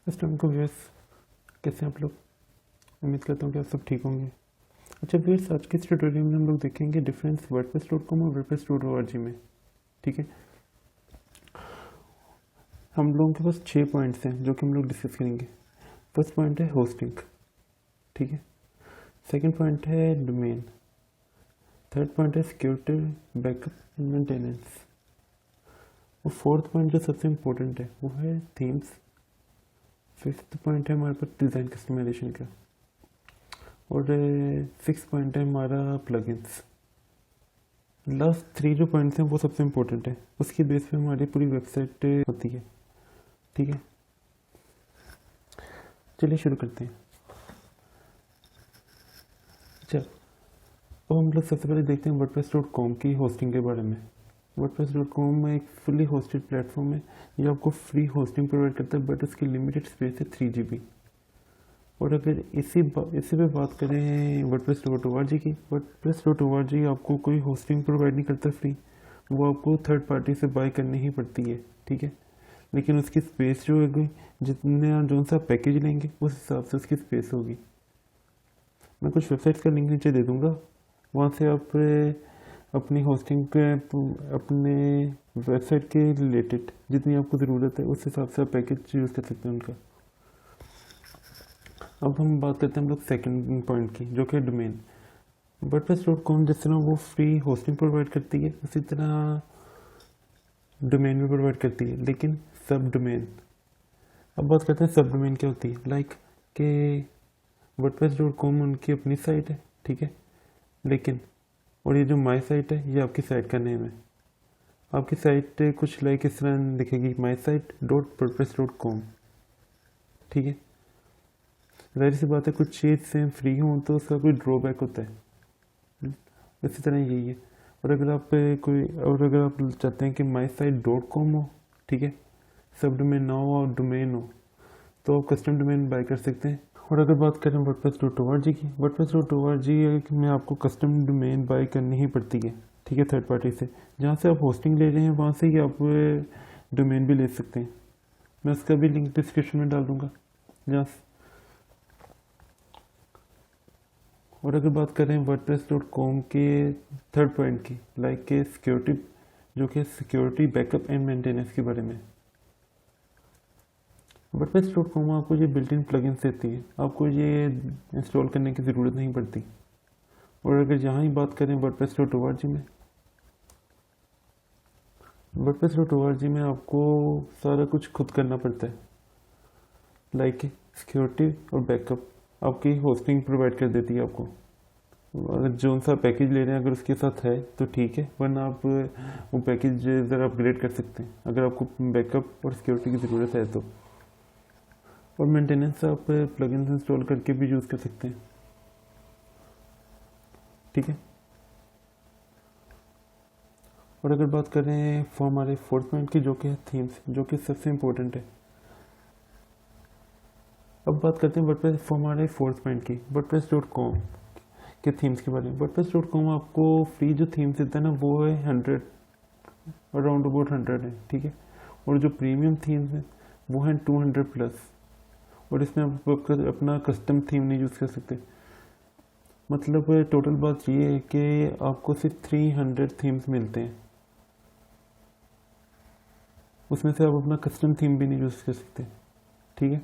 इस टाइम को व्यूअर्स, कैसे हैं आप लोग? उम्मीद करता हूँ कि आप सब ठीक होंगे। अच्छा व्यूअर्स, आज के इस ट्यूटोरियल में हम लोग देखेंगे डिफरेंस wordpress.com और wordpress.org में। ठीक है, हम लोगों के पास 6 पॉइंट्स हैं जो कि हम लोग डिस्कस करेंगे। फर्स्ट पॉइंट है होस्टिंग, ठीक है। सेकंड पॉइंट है डोमेन। थर्ड पॉइंट है सिक्योरिटी, बैकअप, मेंटेनेंस। और फोर्थ पॉइंट जो सबसे इम्पोर्टेंट है वो है थीम्स। फिफ्थ पॉइंट है हमारे पास डिज़ाइन कस्टमाइजेशन का। और सिक्स पॉइंट है हमारा प्लगइन्स। लास्ट 3 जो पॉइंट्स हैं वो सबसे इम्पोर्टेंट है, उसकी बेस पे हमारी पूरी वेबसाइट होती है। ठीक है, चलिए शुरू करते हैं। अच्छा, अब हम लोग सबसे पहले देखते हैं wordpress.com की होस्टिंग के बारे में। wordpress.com एक फुली होस्टेड प्लेटफॉर्म है जो आपको फ्री होस्टिंग प्रोवाइड करता है, बट उसकी लिमिटेड स्पेस है 3 GB। और अगर इसी पे बात करें wordpress.org की, wordpress.org आपको कोई होस्टिंग प्रोवाइड नहीं करता फ्री, वो आपको थर्ड पार्टी से बाय करनी ही पड़ती है। ठीक है, लेकिन उसकी स्पेस जो है जितने जो सा पैकेज लेंगे उस हिसाब से उसकी स्पेस होगी। मैं कुछ वेबसाइट्स का लिंक नीचे दे दूँगा, वहाँ से आप अपनी होस्टिंग के अपने वेबसाइट के रिलेटेड जितनी आपको ज़रूरत है उस हिसाब से आप पैकेज यूज़ कर सकते हैं उनका। अब हम बात करते हैं हम लोग सेकंड पॉइंट की, जो कि है डोमेन। wordpress.com जिस तरह वो फ्री होस्टिंग प्रोवाइड करती है उसी तरह डोमेन भी प्रोवाइड करती है, लेकिन सब डोमेन। अब बात करते हैं सब डोमेन क्या होती है। लाइक के wordpress.com उनकी अपनी साइट है, ठीक है, लेकिन और ये जो माई साइट है ये आपकी साइट का नेम है। आपकी साइट कुछ लाइक इस तरह दिखेगी, माई साइट .wordpress.com। ठीक है, जाहिर सी बात है कुछ चीज़ सेम फ्री हो तो उसका कोई ड्रॉबैक होता है, इसी तरह यही है। और अगर आप चाहते हैं कि माई साइट .com हो, ठीक है, सब डोमेन ना हो और डोमेन हो, तो आप कस्टम डोमेन बाय कर सकते हैं। और अगर बात करें wordpress.org की, wordpress.org में आपको कस्टम डोमेन बाय करनी ही पड़ती है, ठीक है, थर्ड पार्टी से। जहाँ से आप होस्टिंग ले रहे हैं वहाँ से ही आप डोमेन भी ले सकते हैं। मैं उसका भी लिंक डिस्क्रिप्शन में डाल दूँगा जहाँ से। और अगर बात करें wordpress.com के थर्ड पॉइंट की, लाइक के सिक्योरिटी, जो कि सिक्योरिटी, बैकअप एंड मेंटेनेंस के बारे में। wordpress.com आपको ये बिल्ट इन प्लगइन्स देती है, आपको ये इंस्टॉल करने की ज़रूरत नहीं पड़ती। और अगर यहाँ ही बात करें wordpress.org में, wordpress.org में आपको सारा कुछ खुद करना पड़ता है। लाइक सिक्योरिटी और बैकअप आपकी होस्टिंग प्रोवाइड कर देती है आपको। अगर जो सा पैकेज ले रहे हैं अगर उसके साथ है तो ठीक है, वरना आप वो पैकेज ज़रा अपग्रेड कर सकते हैं अगर आपको बैकअप और सिक्योरिटी की ज़रूरत है तो। और मेंटेनेंस आप प्लगइन्स इंस्टॉल करके भी यूज़ कर सकते हैं। ठीक है, और अगर बात करें हमारे फोर्थ पॉइंट की, जो कि है थीम्स, जो कि सबसे इम्पोर्टेंट है। अब बात करते हैं वर्डप्रेस हमारे फोर्थ पॉइंट की, wordpress.com के थीम्स के बारे में। wordpress.com आपको फ्री जो थीम्स देता है ना वो है 100, अराउंड अबाउट 100 है, ठीक है। और जो प्रीमियम थीम्स हैं वो हैं 200 प्लस। और इसमें आप अपना कस्टम थीम नहीं यूज़ कर सकते। मतलब टोटल बात ये है कि आपको सिर्फ 300 थीम्स मिलते हैं, उसमें से आप अपना कस्टम थीम भी नहीं यूज़ कर सकते। ठीक है,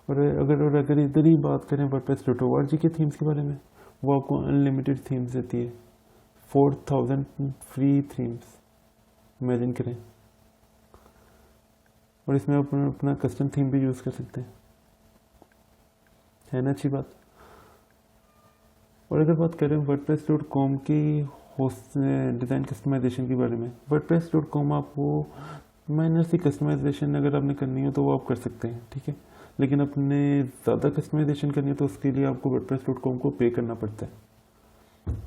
और अगर इधर ही बात करें wordpress.org के थीम्स के बारे में, वो आपको अनलिमिटेड थीम्स देती है, 4000 फ्री थीम्स, इमेजिन करें। और इसमें आप अपना कस्टम थीम भी यूज़ कर सकते हैं, है ना अच्छी बात। और अगर बात करें wordpress.com की होस्ट डिज़ाइन कस्टमाइजेशन के बारे में, wordpress.com आपको माइनर सी कस्टमाइजेशन अगर आपने करनी हो तो वो आप कर सकते हैं, ठीक है। लेकिन अपने ज़्यादा कस्टमाइजेशन करनी है तो उसके लिए आपको wordpress.com को पे करना पड़ता है।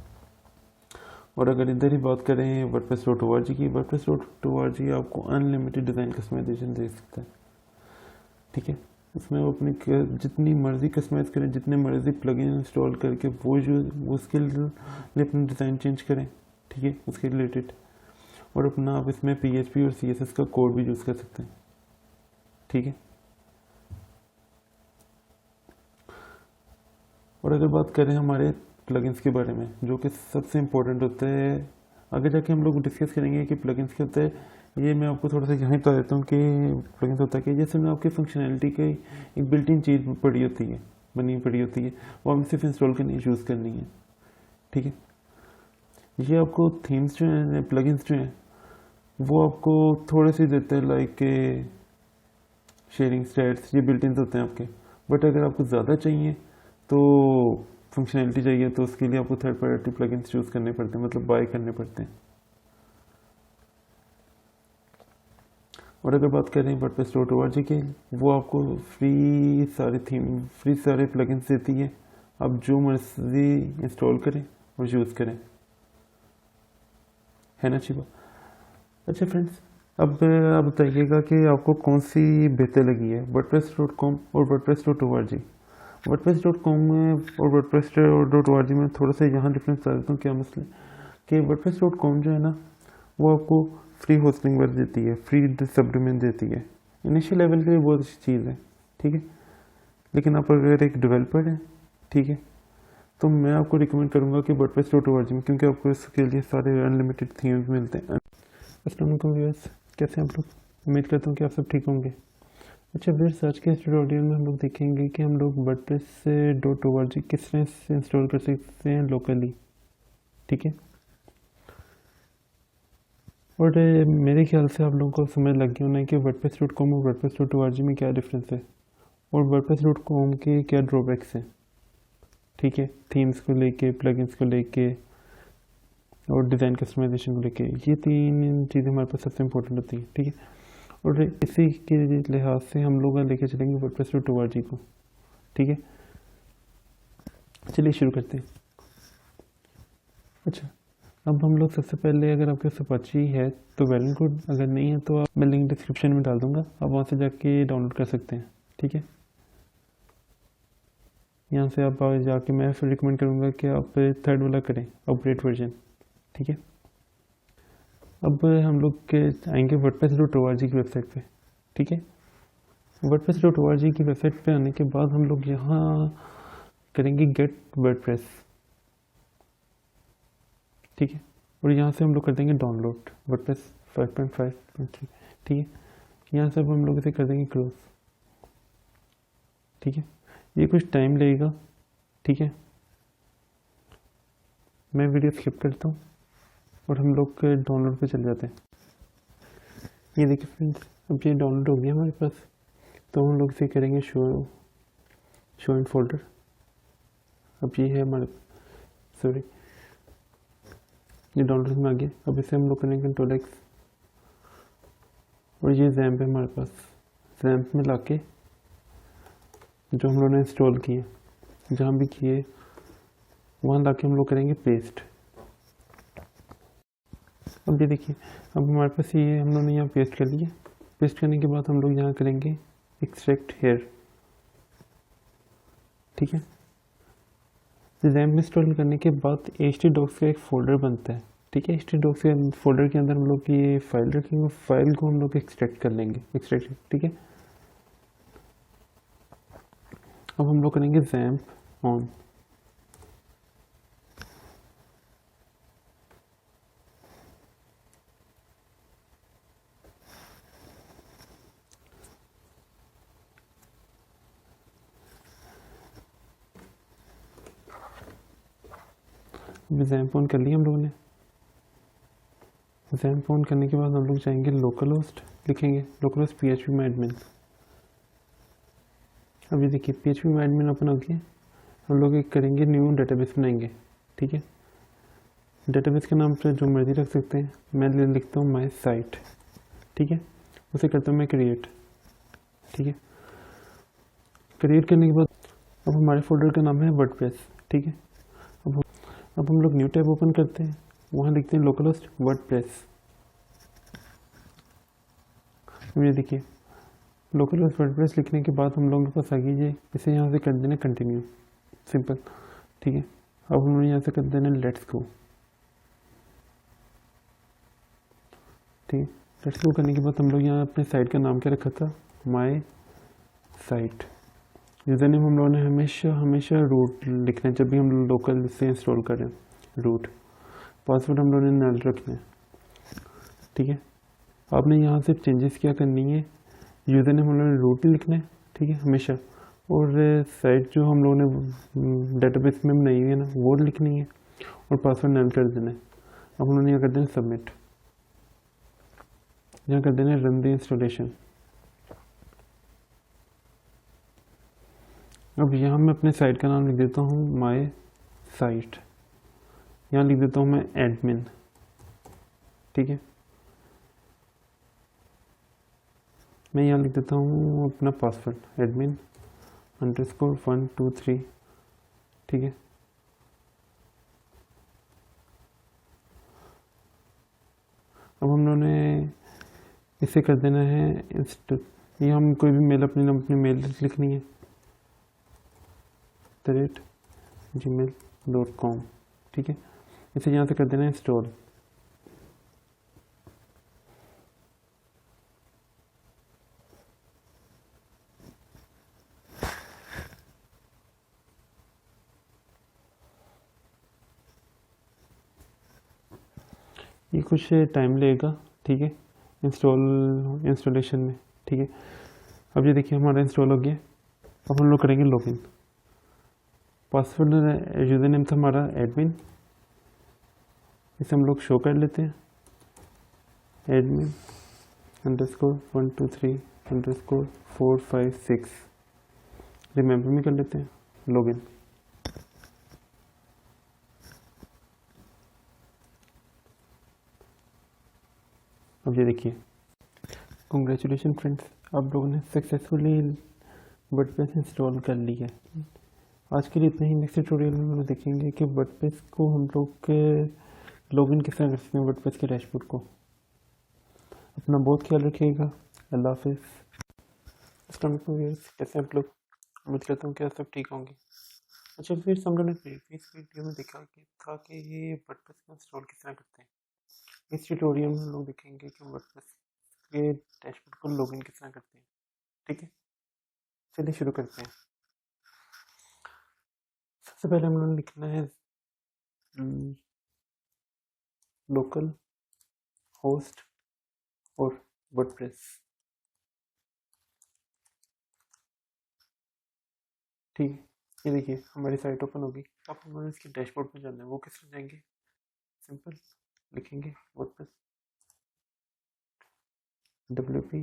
और अगर इधर ही बात करें wordpress.org की, wordpress.org आपको अनलिमिटेड डिज़ाइन कस्टमाइजेशन दे सकता है, ठीक है। उसमें वो अपनी जितनी मर्ज़ी कस्टमाइज़ करें, जितने मर्ज़ी प्लगइन इंस्टॉल करके वो उसके लिए अपना डिज़ाइन चेंज करें, ठीक है, उसके रिलेटेड। और अपना आप इसमें PHP और CSS का कोड भी यूज़ कर सकते हैं, ठीक है। और अगर बात करें हमारे प्लगइन्स के बारे में, जो कि सबसे इम्पोर्टेंट होते हैं, आगे जाके हम लोग डिस्कस करेंगे कि प्लगइन्स क्या होते हैं। ये मैं आपको थोड़ा सा यहाँ बता देता हूँ कि प्लगइन्स होता है कि जैसे मैं आपकी फंक्शनैलिटी की एक बिल्ट इन चीज़ पड़ी होती है, बनी पड़ी होती है, वो हमें सिर्फ इंस्टॉल करनी यूज़ करनी है, ठीक है। ये आपको थीम्स जो हैं, प्लगइन्स जो हैं, वो आपको थोड़े से देते हैं, लाइक शेयरिंग स्टैट्स, ये बिल्ट इन होते हैं आपके। बट अगर आपको ज़्यादा चाहिए तो फंक्शनैलिटी चाहिए, तो उसके लिए आपको थर्ड पार्टी प्लगइन्स चूज़ करने पड़ते हैं, मतलब बाय करने पड़ते हैं। और अगर बात करें wordpress.org की, वो आपको फ्री सारे थीम, फ्री सारे प्लगइन्स देती है। आप जो मर्जी इंस्टॉल करें और यूज़ करें, है ना अच्छी बात। अच्छा फ्रेंड्स, अब आप बताइएगा कि आपको कौन सी बेहतर लगी है, wordpress.com और wordpress.org। wordpress.com और wordpress.org में थोड़ा सा यहाँ डिफरेंस बता देता हूँ क्या मसला कि wordpress.com जो है ना, वो आपको फ्री होस्टिंग वर्क देती है, फ्री सब डोमेन देती है। इनिशियल लेवल के लिए बहुत अच्छी चीज़ है, ठीक है। लेकिन आप अगर एक डेवलपर हैं, ठीक है, तो मैं आपको रिकमेंड करूँगा कि wordpress.org में, क्योंकि आपको इसके लिए सारे अनलिमिटेड थीम्स मिलते हैं। अस्सलाम वालेकुम व्यूअर्स, कैसे हैं आप लोग? उम्मीद करता हूँ कि आप सब ठीक होंगे। अच्छा व्यूअर्स, आज के इस ट्यूटोरियल में हम लोग देखेंगे कि हम लोग wordpress.org किस तरह से इंस्टॉल कर सकते हैं लोकली, ठीक है। और मेरे ख्याल से आप लोगों को समझ लग गया होना है कि wordpress.com और wordpress.org में क्या डिफरेंस है और wordpress.com के क्या ड्रॉबैक्स हैं, ठीक है। थीम्स को लेके, प्लगइन्स को लेके और डिज़ाइन कस्टमाइजेशन को लेके, ये तीन चीज़ें हमारे पास सबसे इम्पोर्टेंट होती हैं, ठीक है। और इसी के लिहाज से हम लोग लेके चलेंगे wordpress.org को, ठीक है। चलिए शुरू करते हैं। अच्छा, अब हम लोग सबसे पहले, अगर आपके पास अपाची है तो वेल एंड गुड, अगर नहीं है तो आप, मैं लिंक डिस्क्रिप्शन में डाल दूंगा, आप वहाँ से जाके डाउनलोड कर सकते हैं, ठीक है। यहाँ से आप जाके, मैं फिर रिकमेंड करूँगा कि आप थर्ड वाला करें, अपग्रेड वर्जन, ठीक है। अब हम लोग के आएंगे wordpress.org की वेबसाइट पे, ठीक है। wordpress.org की वेबसाइट पे आने के बाद हम लोग यहाँ करेंगे गेट वर्डप्रेस, ठीक है। और यहाँ से हम लोग कर देंगे डाउनलोड वर्डप्रेस 5.5.3, ठीक है। यहाँ से अब हम लोग इसे कर देंगे क्लोज, ठीक है। ये कुछ टाइम लगेगा, ठीक है। मैं वीडियो स्किप करता हूँ और हम लोग डाउनलोड पे चले जाते हैं। ये देखिए फ्रेंड्स, अब ये डाउनलोड हो गया हमारे पास, तो हम लोग इसे करेंगे शो इन फोल्डर। अब ये है हमारे, सॉरी, ये डाउनलोड में आ गया। अब इसे हम लोग करेंगे कंट्रोल एक्स और ये जैम्प है हमारे पास, जैम्प में लाके जो हम लोगों ने इंस्टॉल किए, जहाँ भी किए वहाँ लाके हम लोग करेंगे पेस्ट। अब ये देखिए, अब हमारे पास ये हम लोगों ने यहाँ पेस्ट कर लिया। पेस्ट करने के बाद हम लोग यहाँ करेंगे एक्सट्रैक्ट हेयर, ठीक है। रैम इंस्टॉल करने के बाद htdocs का एक फ़ोल्डर बनता है, ठीक है। htdocs के फोल्डर के अंदर हम लोग ये फाइल रखेंगे, फाइल को हम लोग एक्सट्रैक्ट कर लेंगे, एक्सट्रैक्ट, ठीक है। अब हम लोग करेंगे जैम्प ऑन, जैम्प ऑन कर लिया हम लोगों ने। जैम्प ऑन करने के बाद हम लोग जाएंगे लोकल होस्ट, लिखेंगे लोकल होस्ट phpMyAdmin। अब ये देखिए phpMyAdmin ओपन हो गया। हम लोग एक करेंगे न्यू डेटाबेस बनाएंगे, ठीक है। डेटाबेस के नाम पे जो मर्जी रख सकते हैं, मैं लिखता हूँ माई साइट, ठीक है। उसे करता हूँ मैं क्रिएट, ठीक है। क्रिएट करने के बाद अब हमारे फोल्डर का नाम है वर्डप्रेस, ठीक है। अब हम लोग न्यू टैब ओपन करते हैं, वहाँ लिखते हैं लोकल होस्ट वर्डप्रेस। ये देखिए लोकल होस्ट वर्डप्रेस लिखने के बाद हम लोगों के पास आ गई ये, इसे यहाँ से कर देना कंटिन्यू, सिंपल, ठीक है। अब हम लोग यहाँ से कर देना लेट्स गो, ठीक है। लेट्स गो करने के बाद हम लोग यहाँ अपने साइट का नाम क्या रखा था, माई साइट। यूज़र नेम हम लोगों ने हमेशा हमेशा रूट लिखना है जब भी हम लोकल से इंस्टॉल करें, रूट। पासवर्ड हम लोगों ने नल रखना है, ठीक है। आपने यहाँ से चेंजेस क्या करनी है, यूज़र नेम हम लोगों ने रूट लिखना है, ठीक है, हमेशा। और साइट जो हम लोगों ने डेटाबेस में बनाई हुई है ना, वो लिखनी है, और पासवर्ड नल कर देना है। अब हम लोगों ने यहाँ कर देना सबमिट, यहाँ कर देना रन द इंस्टॉलेशन। अब यहाँ मैं अपने साइट का नाम लिख देता हूँ माई साइट, यहाँ लिख देता हूँ मैं एडमिन, ठीक है। मैं यहाँ लिख देता हूँ अपना पासवर्ड एडमिन _123, ठीक है। अब हम लोगों ने इसे कर देना है ये हम कोई भी मेल अपनी मेल लिखनी है @gmail.com, ठीक है। इसे यहाँ से कर देना है इंस्टॉल। ये कुछ टाइम लेगा, ठीक है, इंस्टॉलेशन में, ठीक है। अब ये देखिए हमारा इंस्टॉल हो गया। अब हम लोग करेंगे लॉगिन। पासवर्ड यूज़र नेम था हमारा एडमिन, इसे हम लोग शो कर लेते हैं एडमिन _123_456, रिमेंबर में कर लेते हैं लॉगिन। अब ये देखिए, कॉन्ग्रेचुलेशन फ्रेंड्स, आप लोगों ने सक्सेसफुली वर्डप्रेस इंस्टॉल कर लिया है। आज के लिए इतना ही। नेक्स्ट ट्यूटोरियल में हम देखेंगे कि वर्डप्रेस को हम लोग लॉगिन किस तरह कर सकते हैं, वर्डप्रेस के डैशबोर्ड को। अपना बहुत ख्याल रखिएगा। अल्लाह हाफिज़। कैसे आप लोग? उम्मीद करता हूँ कि आप सब ठीक होंगे। अच्छा, फिर हम लोगों ने प्रीवियस वीडियो में देखा कि था कि ये वर्डप्रेस को इंस्टॉल किस तरह करते हैं। इस ट्यूटोरियल में हम लोग देखेंगे कि वर्डप्रेस के डैशबोर्ड को लॉगिन किस तरह करते हैं, ठीक है। चलिए शुरू करते हैं। सबसे पहले हम लोग लिखना है लोकल होस्ट और वर्डप्रेस, ठीक है। ये देखिए हमारी साइट ओपन होगी। अब हमें इसके डैशबोर्ड पे जाना है, वो किस तरह जाएंगे? सिंपल लिखेंगे वर्डप्रेस WP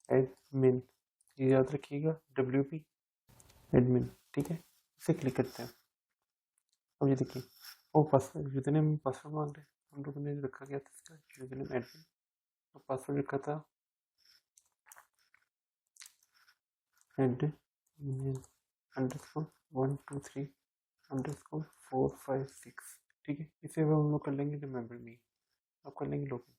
एडमिन, ये याद रखिएगा WP एडमिन, ठीक है। इसे क्लिक करते हैं। अब ये देखिए वो पासवर्ड यूजर नेम पासवर्ड मांग रहे हैं, हम लोगों ने रखा गया था इसका यूजर नेम एडमिन, और पासवर्ड रखा था एडमिन _123_456, ठीक है। इसे हम लोग कर लेंगे रिमेंबर मी। अब कर लेंगे लॉगिन।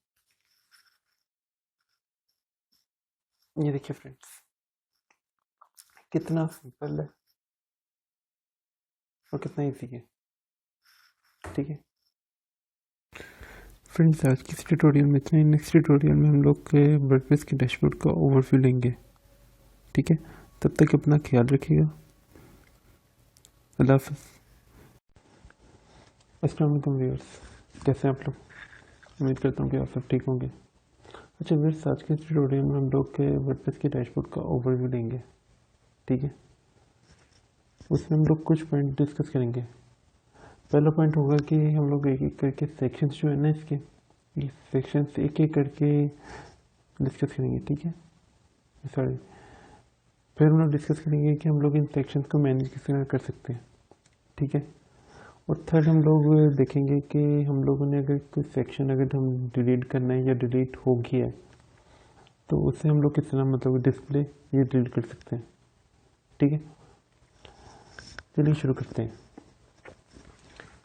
ये देखिए फ्रेंड्स, कितना सिंपल है और कितना इजी है, ठीक है। फ्रेंड्स आज की इस ट्यूटोरियल में इतना ही। नेक्स्ट ट्यूटोरियल में हम लोग के वर्डप्रेस के डैशबोर्ड का ओवरव्यू लेंगे, ठीक है। तब तक अपना ख्याल रखिएगा। अल्लाह हाफ़िज़। अस्सलाम वालेकुम व्यूअर्स, कैसे हैं आप लोग? उम्मीद करता हूँ कि आप सब ठीक होंगे। अच्छा व्यूअर्स, आज के इस ट्यूटोरियल में हम लोग के वर्डप्रेस के डैशबोर्ड का ओवरव्यू लेंगे, ठीक है। उसमें हम लोग कुछ पॉइंट डिस्कस करेंगे। पहला पॉइंट होगा कि हम लोग एक एक करके सेक्शंस जो है ना इसके, ये सेक्शंस एक एक करके डिस्कस करेंगे, ठीक है। सॉरी, फिर हम लोग डिस्कस करेंगे कि हम लोग इन सेक्शंस को मैनेज किस तरह कर सकते हैं, ठीक है। और थर्ड हम लोग देखेंगे कि हम लोगों ने अगर कोई सेक्शन अगर हम डिलीट करना है या डिलीट हो गया है तो उसे हम लोग किस तरह मतलब डिस्प्ले ये डिलीट कर सकते हैं, ठीक है। चलिए शुरू करते हैं।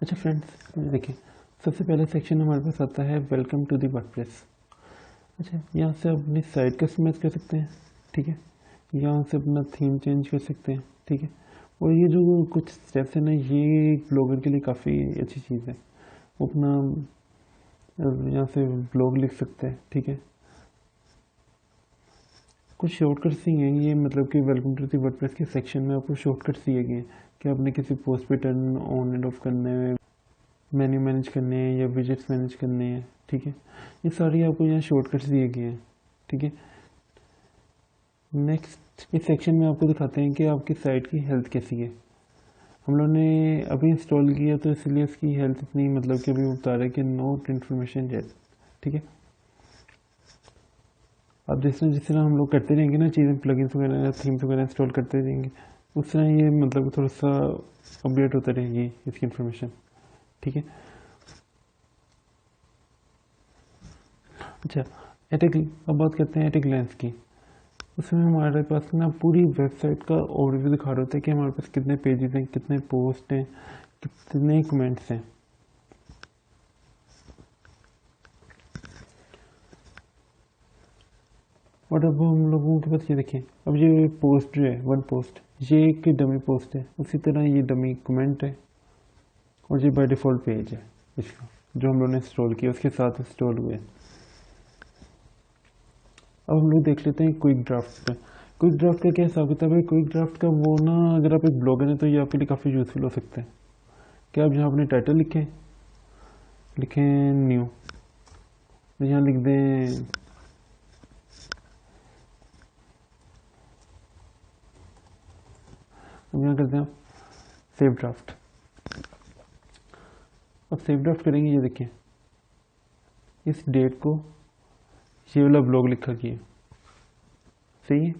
अच्छा फ्रेंड्स देखिए, सबसे पहले सेक्शन हमारे पास आता है वेलकम टू दी वर्डप्रेस। अच्छा, यहाँ से अपनी साइट कस्टमाइज कर सकते हैं, ठीक है। यहाँ से अपना थीम चेंज कर सकते हैं, ठीक है। और ये जो कुछ स्टेप्स है ना, ये ब्लॉगर के लिए काफ़ी अच्छी चीज़ है। वो अपना यहाँ से ब्लॉग लिख सकते हैं, ठीक है। कुछ शॉर्टकट्स ही हैं ये, मतलब कि वेलकम टू दी वर्डप्रेस के सेक्शन में आपको शॉर्टकट्स दिए गए हैं कि आपने किसी पोस्ट पे टर्न ऑन एंड ऑफ करने हैं, मेन्यू मैनेज करने हैं या विजेट्स मैनेज करने हैं। ठीक है, ये सारी आपको यहाँ शॉर्टकट्स दिए गए हैं। ठीक है, नेक्स्ट इस सेक्शन में आपको दिखाते हैं कि आपकी साइट की हेल्थ कैसी है। हम लोगों ने अभी इंस्टॉल किया तो इसलिए इसकी हेल्थ इतनी, मतलब कि अभी बता रहा है कि नोट इन्फॉर्मेशन जेट। ठीक है, अब जिस तरह हम लोग करते रहेंगे ना चीज़ें, प्लगइन्स वगैरह थीम्स वगैरह इंस्टॉल करते रहेंगे, उस तरह ये मतलब थोड़ा सा अपडेट होता रहेगी इसकी इन्फॉर्मेशन। ठीक है, अच्छा अब बात करते हैं एट ए ग्लैंस की। उसमें हमारे पास ना पूरी वेबसाइट का ओवरव्यू दिखा रहा होता है कि हमारे पास कितने पेजेस हैं, कितने पोस्ट हैं, कितने कमेंट्स हैं। और अब हम लोगों के पास ये देखें, अब ये पोस्ट जो है वन पोस्ट, ये एक डमी पोस्ट है, उसी तरह ये डमी कमेंट है, और ये बाय डिफ़ॉल्ट पेज है इसका जो हम लोगों ने इंस्टॉल किया उसके साथ इंस्टॉल हुए। अब हम लोग देख लेते हैं क्विक ड्राफ्ट पे। क्विक ड्राफ्ट का क्या हिसाब किताब है? क्विक ड्राफ्ट का वो ना, अगर आप एक ब्लॉगर हैं तो ये आपके लिए काफ़ी यूज़फुल हो सकता है। क्या आप यहाँ अपने टाइटल लिखें न्यू, तो यहाँ लिख दें अब यहाँ करते हैं आप सेव ड्राफ्ट। अब सेव ड्राफ्ट करेंगे, ये देखिए इस डेट को ये वाला ब्लॉग लिखा गया, सही है।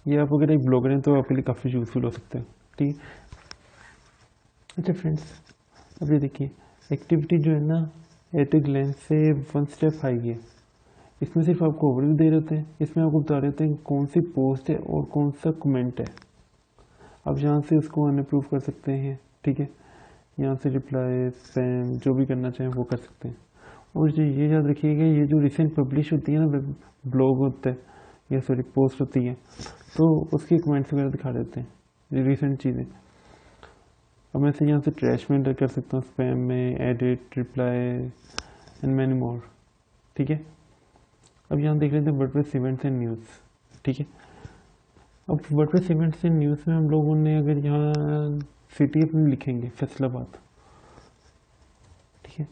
ये आप अगर एक ब्लॉगर हैं तो आपके लिए काफ़ी यूज़फुल हो सकता है। ठीक है, अच्छा फ्रेंड्स, अब ये देखिए एक्टिविटी जो है ना एट ए ग्लैंस से वन स्टेप हाई है। इसमें सिर्फ आपको ओवरव्यू दे रहे होते हैं, इसमें आपको बता रहे होते हैं कौन सी पोस्ट है और कौन सा कमेंट है। आप यहाँ से उसको अनअप्रूव कर सकते हैं। ठीक है, यहाँ से रिप्लाई स्पैम जो भी करना चाहें वो कर सकते हैं। और ये याद रखिएगा, ये जो रिसेंट पब्लिश होती है ना ब्लॉग होता है या सॉरी पोस्ट होती है, तो उसके कमेंट्स वगैरह दिखा देते हैं ये रिसेंट चीज़ें। अब मैं से यहाँ से ट्रैश में एंटर कर सकता हूँ, स्पैम में, edit, reply and many more. ठीक है, अब यहाँ देख लेते हैं वर्डप्रेस इवेंट्स एंड न्यूज़। ठीक है, अब वर्डप्रेस इवेंट्स एंड न्यूज़ में हम लोगों ने अगर यहाँ सिटी अपनी लिखेंगे फैसलाबाद। ठीक है,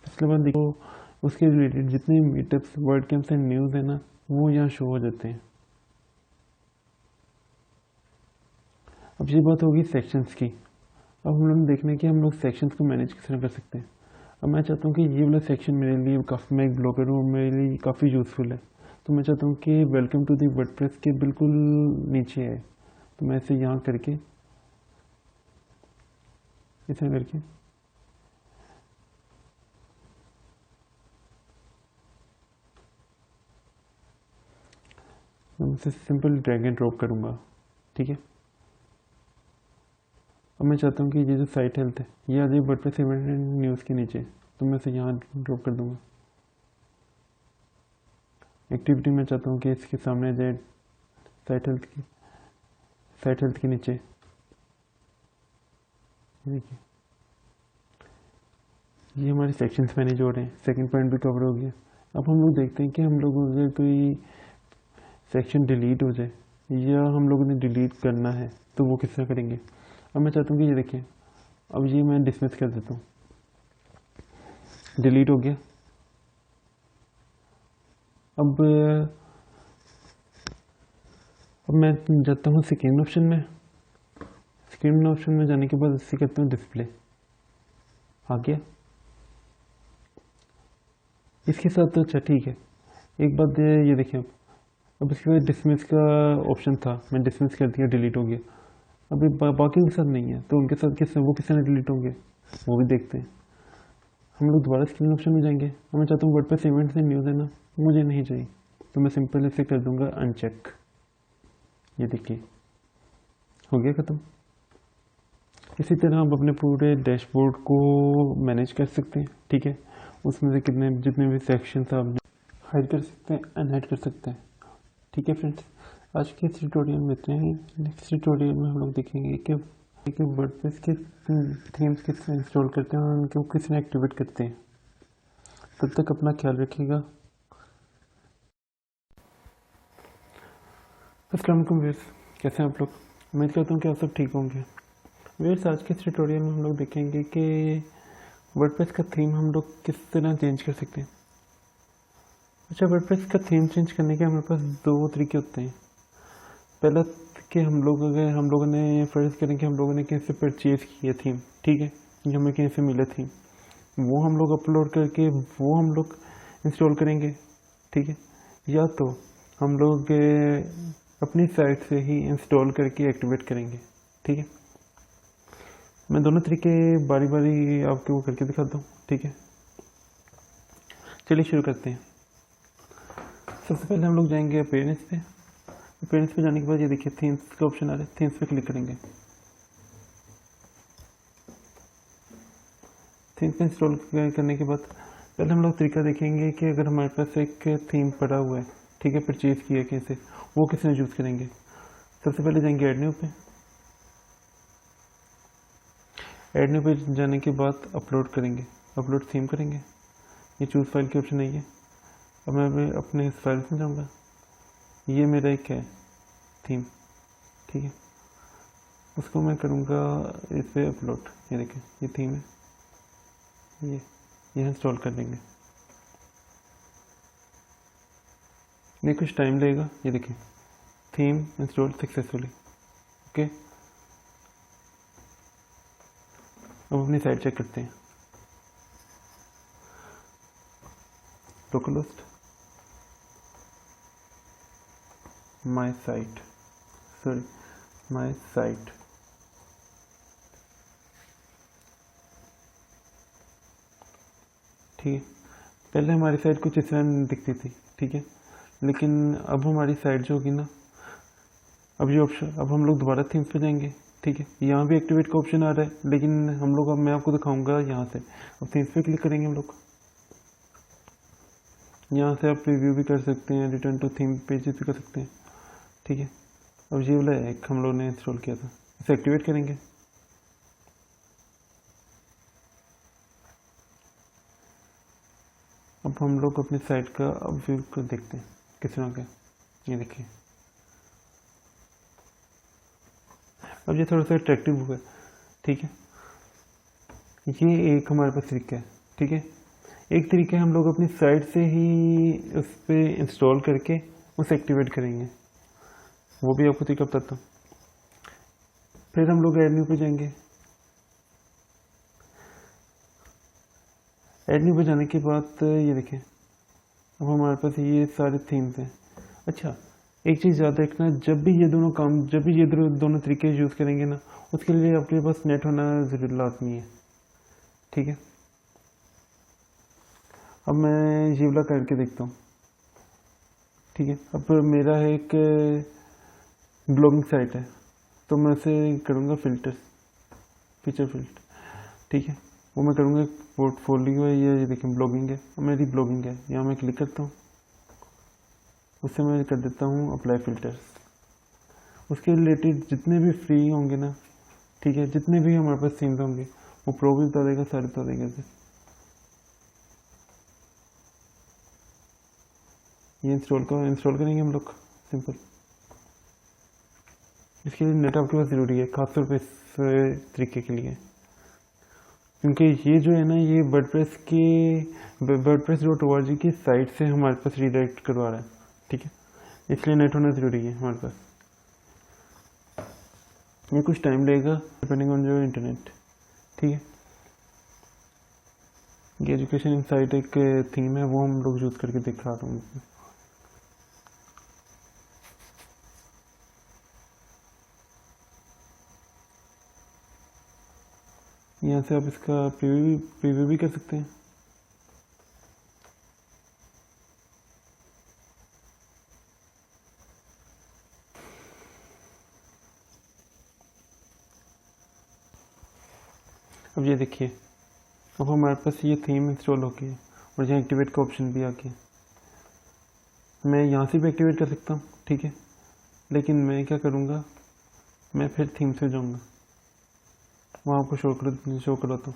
फैसलाबाद देखो, उसके रिलेटेड जितने meetups, word camps and news है ना वो यहाँ शो हो जाते हैं। अब ये बात होगी सेक्शंस की। अब हम लोग देखना है कि हम लोग सेक्शंस को मैनेज किस तरह कर सकते हैं। अब मैं चाहता हूँ कि ये वाला सेक्शन मेरे लिए काफ़ी, मैं एक ब्लॉगर हूँ, मेरे लिए काफ़ी यूज़फुल है, तो मैं चाहता हूँ कि वेलकम टू दी वर्डप्रेस के बिल्कुल नीचे है। तो मैं इसे यहाँ करके इसे करके मैं इसे सिंपल ड्रैग एंड ड्रॉप करूँगा। ठीक है, अब मैं चाहता हूँ कि ये जो साइट हेल्थ है ये आ जाए वर्डप्रेस इवेंट एंड न्यूज़ के नीचे, तो मैं इसे यहाँ ड्रॉप कर दूँगा। एक्टिविटी में चाहता हूँ कि इसके सामने जाए साइट हेल्थ के नीचे। देखिए ये हमारे सेक्शंस मैनेज हो रहे हैं, सेकंड पॉइंट भी कवर हो गया। अब हम लोग देखते हैं कि हम लोग अगर कोई सेक्शन डिलीट हो जाए या हम लोगों ने डिलीट करना है तो वो किस तरह करेंगे। अब मैं चाहता हूँ कि ये देखें, अब ये मैं डिसमिस कर देता हूँ, डिलीट हो गया। अब मैं जाता हूँ स्क्रीन ऑप्शन में, स्क्रीन ऑप्शन में जाने के बाद इसे करता हूँ डिस्प्ले, आ गया इसके साथ। तो अच्छा ठीक है, एक बात ये देखिए, अब इसके बाद डिसमिस का ऑप्शन था, मैं डिसमिस कर दिया, डिलीट हो गया। अभी बाकी के साथ नहीं है, तो उनके साथ वो किस तरह डिलीट होंगे वो भी देखते हैं। हम लोग दोबारा स्क्रीन ऑप्शन में जाएंगे। अब मैं चाहता हूँ वर्डप्रेस इवेंट्स एंड न्यूज़ है ना, मुझे नहीं चाहिए, तो मैं सिंपल इसे कर दूंगा अनचेक। ये देखिए हो गया ख़त्म। इसी तरह आप अपने पूरे डैशबोर्ड को मैनेज कर सकते हैं। ठीक है, उसमें से जितने भी सेक्शंस आप हाइड कर सकते हैं, अनहाइड कर सकते हैं। ठीक है फ्रेंड्स, आज के इस ट्यूटोरियल में इतने ही। नेक्स्ट ट्यूटोरियल में हम लोग देखेंगे कि वर्डप्रेस के थीम्स किस तरह इंस्टॉल करते हैं और उनको किस तरह एक्टिवेट करते हैं। तब तक अपना ख्याल रखिएगा। अस्सलाम वालेकुम व्यूअर्स, कैसे हैं आप लोग। उम्मीद करता हूँ कि आप सब ठीक होंगे। व्यूअर्स, आज के इस ट्यूटोरियल में हम लोग देखेंगे कि वर्डप्रेस का थीम हम लोग किस तरह चेंज कर सकते हैं। अच्छा, वर्डप्रेस का थीम चेंज करने के हमारे पास दो तरीके होते हैं। पहला कि हम लोगों ने फ़र्ज़ करें कि हम लोगों ने कहीं से परचेज़ किया थीम, ठीक है, ये हमें कहीं से मिला थीम, वो हम लोग अपलोड करके वो हम लोग इंस्टॉल करेंगे, ठीक है। या तो हम लोग अपनी साइट से ही इंस्टॉल करके एक्टिवेट करेंगे, ठीक है। मैं दोनों तरीके बारी बारी आपको करके दिखाता हूँ, ठीक है। चलिए शुरू करते हैं। सबसे पहले हम लोग जाएंगे अपीयरेंस पे। अपीयरेंस पे जाने के बाद ये देखिए थीम्स का ऑप्शन आ रहा है, थीम्स पे क्लिक करेंगे। थीम्स पे इंस्टॉल करने के बाद पहले हम लोग तरीका देखेंगे कि अगर हमारे पास एक थीम पड़ा हुआ है, ठीक है, परचेज़ किया कैसे, वो किसने यूज़ करेंगे। सबसे पहले जाएंगे ऐड न्यू पे। ऐड न्यू पे जाने के बाद अपलोड करेंगे, अपलोड थीम करेंगे। ये चूज़ फाइल की ऑप्शन है ये। अब मैं अपने इस फाइल में जाऊँगा, ये मेरा एक है थीम, ठीक है, उसको मैं करूँगा इस पर अपलोड। ये देखें ये थीम है, ये इंस्टॉल कर देंगे। ये कुछ टाइम लगेगा। ये देखें थीम इंस्टॉल सक्सेसफुली, ओके। अब अपनी साइट चेक करते हैं। लोकल होस्ट, माई साइट, ठीक है। पहले हमारी साइट कुछ इस तरह दिखती थी, ठीक है, लेकिन अब हमारी साइट जो होगी ना, अब ये ऑप्शन, अब हम लोग दोबारा थीम्स पे जाएंगे, ठीक है। यहाँ भी एक्टिवेट का ऑप्शन आ रहा है, लेकिन हम लोग, अब मैं आपको दिखाऊंगा यहाँ से। अब थीम्स पे क्लिक करेंगे हम लोग। यहाँ से आप प्रीव्यू भी कर सकते हैं, रिटर्न टू थीम पेजेस भी कर सकते हैं, ठीक है। अब ये वाला एक हम लोग ने इंस्टॉल किया था, इसे एक्टिवेट करेंगे। अब हम लोग अपनी साइट का अब व्यू को देखते हैं किस तरह का। ये देखिए, अब ये थोड़ा सा अट्रैक्टिव हुआ है, ठीक है। ये एक हमारे पास तरीका है, ठीक है। एक तरीका हम लोग अपनी साइट से ही उस पर इंस्टॉल करके उसे एक्टिवेट करेंगे, वो भी आपको तरीका बताता हूँ। फिर हम लोग ऐड न्यू पे जाएंगे। ऐड न्यू पे जाने के बाद ये देखें, अब हमारे पास ये सारे थीम्स हैं। अच्छा, एक चीज़ याद रखना, जब भी ये दोनों तरीके यूज़ करेंगे ना, उसके लिए आपके पास नेट होना ज़रूर लाजमी है, ठीक है। अब मैं ये वाला करके देखता हूँ, ठीक है। अब मेरा एक ब्लॉगिंग साइट है, तो मैं उसे करूँगा फीचर फिल्टर, ठीक है। वो मैं करूँगा पोर्टफोलियो है, ये देखें ब्लॉगिंग है, मेरी ब्लॉगिंग है। यहाँ मैं क्लिक करता हूँ, उससे मैं कर देता हूँ अप्लाई फ़िल्टर्स। उसके रिलेटेड जितने भी फ्री होंगे ना, ठीक है, जितने भी हमारे पास थीम्स होंगे वो प्रो भी बता देगा, सारे बता देगा। ये इंस्टॉल करेंगे हम लोग, सिंपल। इसके लिए नेट आपके पास ज़रूरी है, खासतौर पर इस तरीके के लिए, क्योंकि ये जो है ना, ये WordPress.org की साइट से हमारे पास रीडायरेक्ट करवा रहा है, ठीक है। इसलिए नेट होना ज़रूरी है हमारे पास। ये कुछ टाइम लगेगा डिपेंडिंग ऑन योर इंटरनेट, ठीक है। ये एजुकेशन इनसाइट एक थीम है, वो हम लोग यूज़ करके दिखा रहा हूँ। यहाँ से आप इसका प्रीव्यू भी कर सकते हैं। अब ये देखिए, अब हमारे पास ये थीम इंस्टॉल हो गई है और यहाँ एक्टिवेट का ऑप्शन भी आ गया। मैं यहाँ से भी एक्टिवेट कर सकता हूँ, ठीक है, लेकिन मैं क्या करूँगा, मैं फिर थीम से जाऊँगा, वहाँ आपको शो कराता हूँ।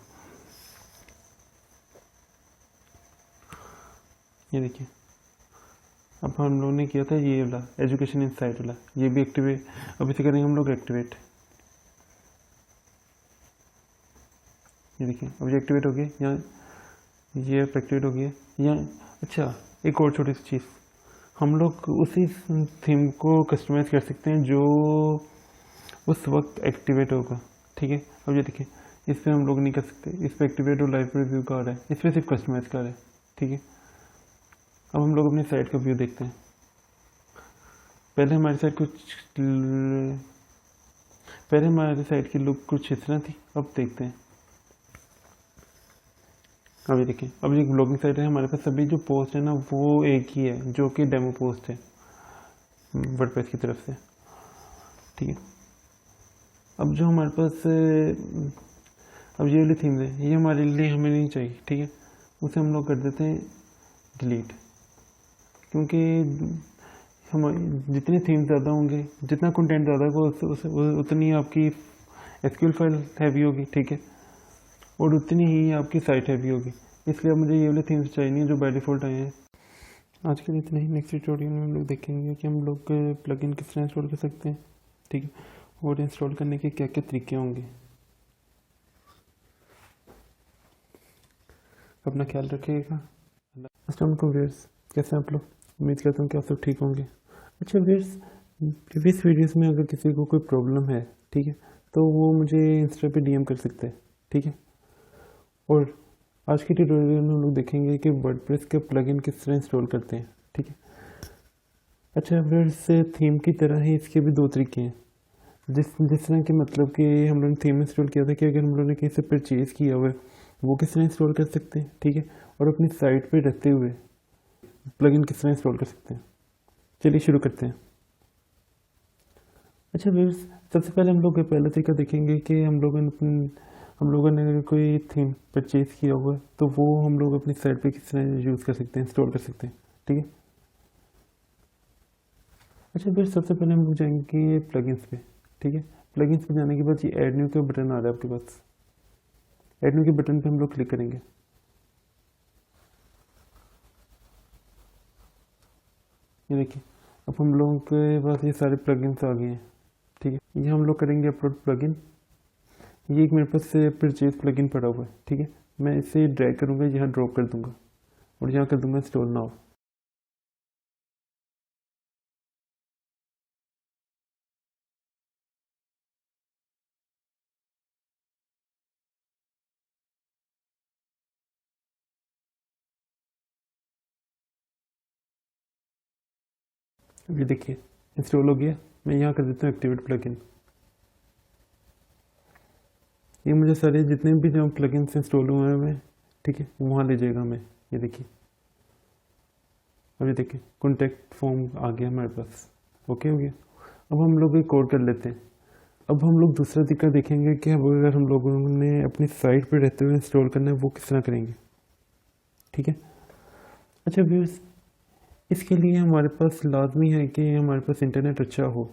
ये देखिए, अब हम लोगों ने किया था ये वाला एजुकेशन इनसाइट वाला, ये भी एक्टिवेट, अब इसे करेंगे हम लोग एक्टिवेट। ये देखिए अब ये एक्टिवेट हो गया, यहाँ ये एक्टिवेट हो गया यहाँ। अच्छा एक और छोटी सी चीज़, हम लोग उसी थीम को कस्टमाइज़ कर सकते हैं जो उस वक्त एक्टिवेट होगा, ठीक है। अब ये देखिए इस पर हम लोग नहीं कर सकते, इस पर एक्टिवेट और लाइव प्रीव्यू का आ रहा है, इस पर सिर्फ कस्टमाइज का आ रहा है, ठीक है। अब हम लोग अपनी साइट का व्यू देखते हैं। पहले हमारी साइट की लुक कुछ इस तरह थी, अब देखते हैं। अब ये देखिए, अब ये ब्लॉगिंग साइट है, हमारे पास सभी जो पोस्ट है ना वो एक ही है, जो कि डेमो पोस्ट है वर्डप्रेस की तरफ से, ठीक है। अब जो हमारे पास अब ये वाली थीम है, ये हमारे लिए हमें नहीं चाहिए, ठीक है। उसे हम लोग कर देते हैं डिलीट, क्योंकि हम जितने थीम ज़्यादा होंगे, जितना कंटेंट ज़्यादा होगा उतनी आपकी एसक्यूएल फाइल हैवी होगी, ठीक है, और उतनी ही आपकी साइट हैवी होगी। इसलिए अब मुझे ये वाले थीम्स चाहिए नहीं जो बाय डिफ़ॉल्ट आए हैं। आज के लिए इतना ही। नेक्स्ट ट्यूटोरियल में हम लोग देखेंगे कि हम लोग प्लगइन किस तरह इंस्टॉल कर सकते हैं, ठीक है, और इंस्टॉल करने के क्या क्या तरीके होंगे। अपना ख्याल रखिएगा। अस्सलाम वालेकुम व्यूअर्स, कैसे हैं आप लोग? उम्मीद करता हूँ कि आप सब ठीक होंगे। अच्छा व्यूअर्स, प्रीवियस वीडियोस में अगर किसी को कोई प्रॉब्लम है, ठीक है, तो वो मुझे इंस्टा पे डीएम कर सकते हैं, ठीक है। और आज के ट्यूटोरियल में हम लोग देखेंगे कि वर्डप्रेस के प्लगइन किस तरह इंस्टॉल करते हैं, ठीक है। अच्छा व्यूअर्स, थीम की तरह ही इसके भी दो तरीके हैं। जिस तरह के मतलब कि हम लोगों ने थीम इंस्टॉल किया था कि अगर हम लोगों ने कहीं से परचेज़ किया हुआ है वो किस तरह इंस्टॉल कर सकते हैं, ठीक है, और अपनी साइट पे रहते हुए प्लगइन किस तरह इंस्टॉल कर सकते हैं। चलिए शुरू करते हैं। अच्छा व्यूअर्स, सबसे पहले हम लोग पहला तरीका देखेंगे कि हम लोगों ने अगर कोई थीम परचेज़ किया हुआ है तो वो हम लोग अपनी साइट पे किस तरह यूज़ कर सकते हैं, इंस्टॉल कर सकते हैं, ठीक है। अच्छा फिर सबसे पहले हम लोग जाएंगे प्लगइन्स पे, ठीक है। प्लगइन्स पे जाने के बाद ये ऐड न्यू का बटन आ रहा है आपके पास, ऐड न्यू के बटन पे हम लोग क्लिक करेंगे। ये देखिए अब हम लोगों के पास ये सारे प्लगइन्स आ गए हैं, ठीक है। ये हम लोग करेंगे अपलोड प्लगइन। ये एक मेरे पास से परचेज प्लगइन पड़ा हुआ है, ठीक है। मैं इसे ड्रैग करूँगा, यहाँ ड्रॉप कर दूँगा और यहाँ कर दूँगा इंस्टॉल नाउ। ये देखिए इंस्टॉल हो गया। मैं यहाँ कर देता हूँ एक्टिवेट प्लगइन। ये मुझे सारे जितने भी जो प्लगइन्स इंस्टॉल हुए हैं मैं, ठीक है, वहाँ ले जाएगा मैं। ये देखिए अब ये देखिए कॉन्टैक्ट फॉर्म आ गया हमारे पास, ओके हो गया। अब हम लोग एक और कर लेते हैं। अब हम लोग दूसरा तरीका देखेंगे कि अब अगर हम लोगों ने अपनी साइट पर रहते हुए इंस्टॉल करना है वो किस तरह करेंगे, ठीक है। अच्छा व्यूअर्स, इसके लिए हमारे पास लाजमी है कि हमारे पास इंटरनेट अच्छा हो,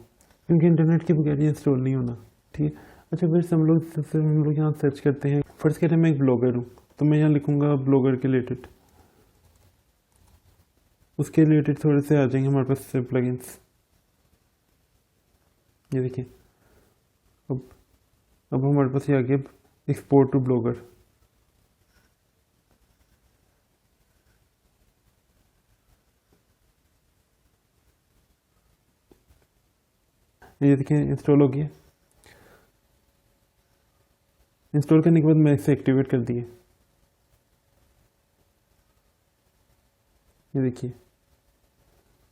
क्योंकि इंटरनेट के बगैर ये इंस्टॉल नहीं होना, ठीक है। अच्छा फिर हम लोग यहाँ सर्च करते हैं। फर्स्ट कहते हैं मैं एक ब्लॉगर हूँ, तो मैं यहाँ लिखूँगा ब्लॉगर के रिलेटेड, उसके रिलेटेड थोड़े से आ जाएंगे हमारे पास प्लगइन्स। ये देखिए अब अब हमारे पास ये आ गया एक्सपोर्ट टू ब्लॉगर। ये देखिए इंस्टॉल हो गया। इंस्टॉल करने के बाद मैं इसे एक्टिवेट कर दिए। ये देखिए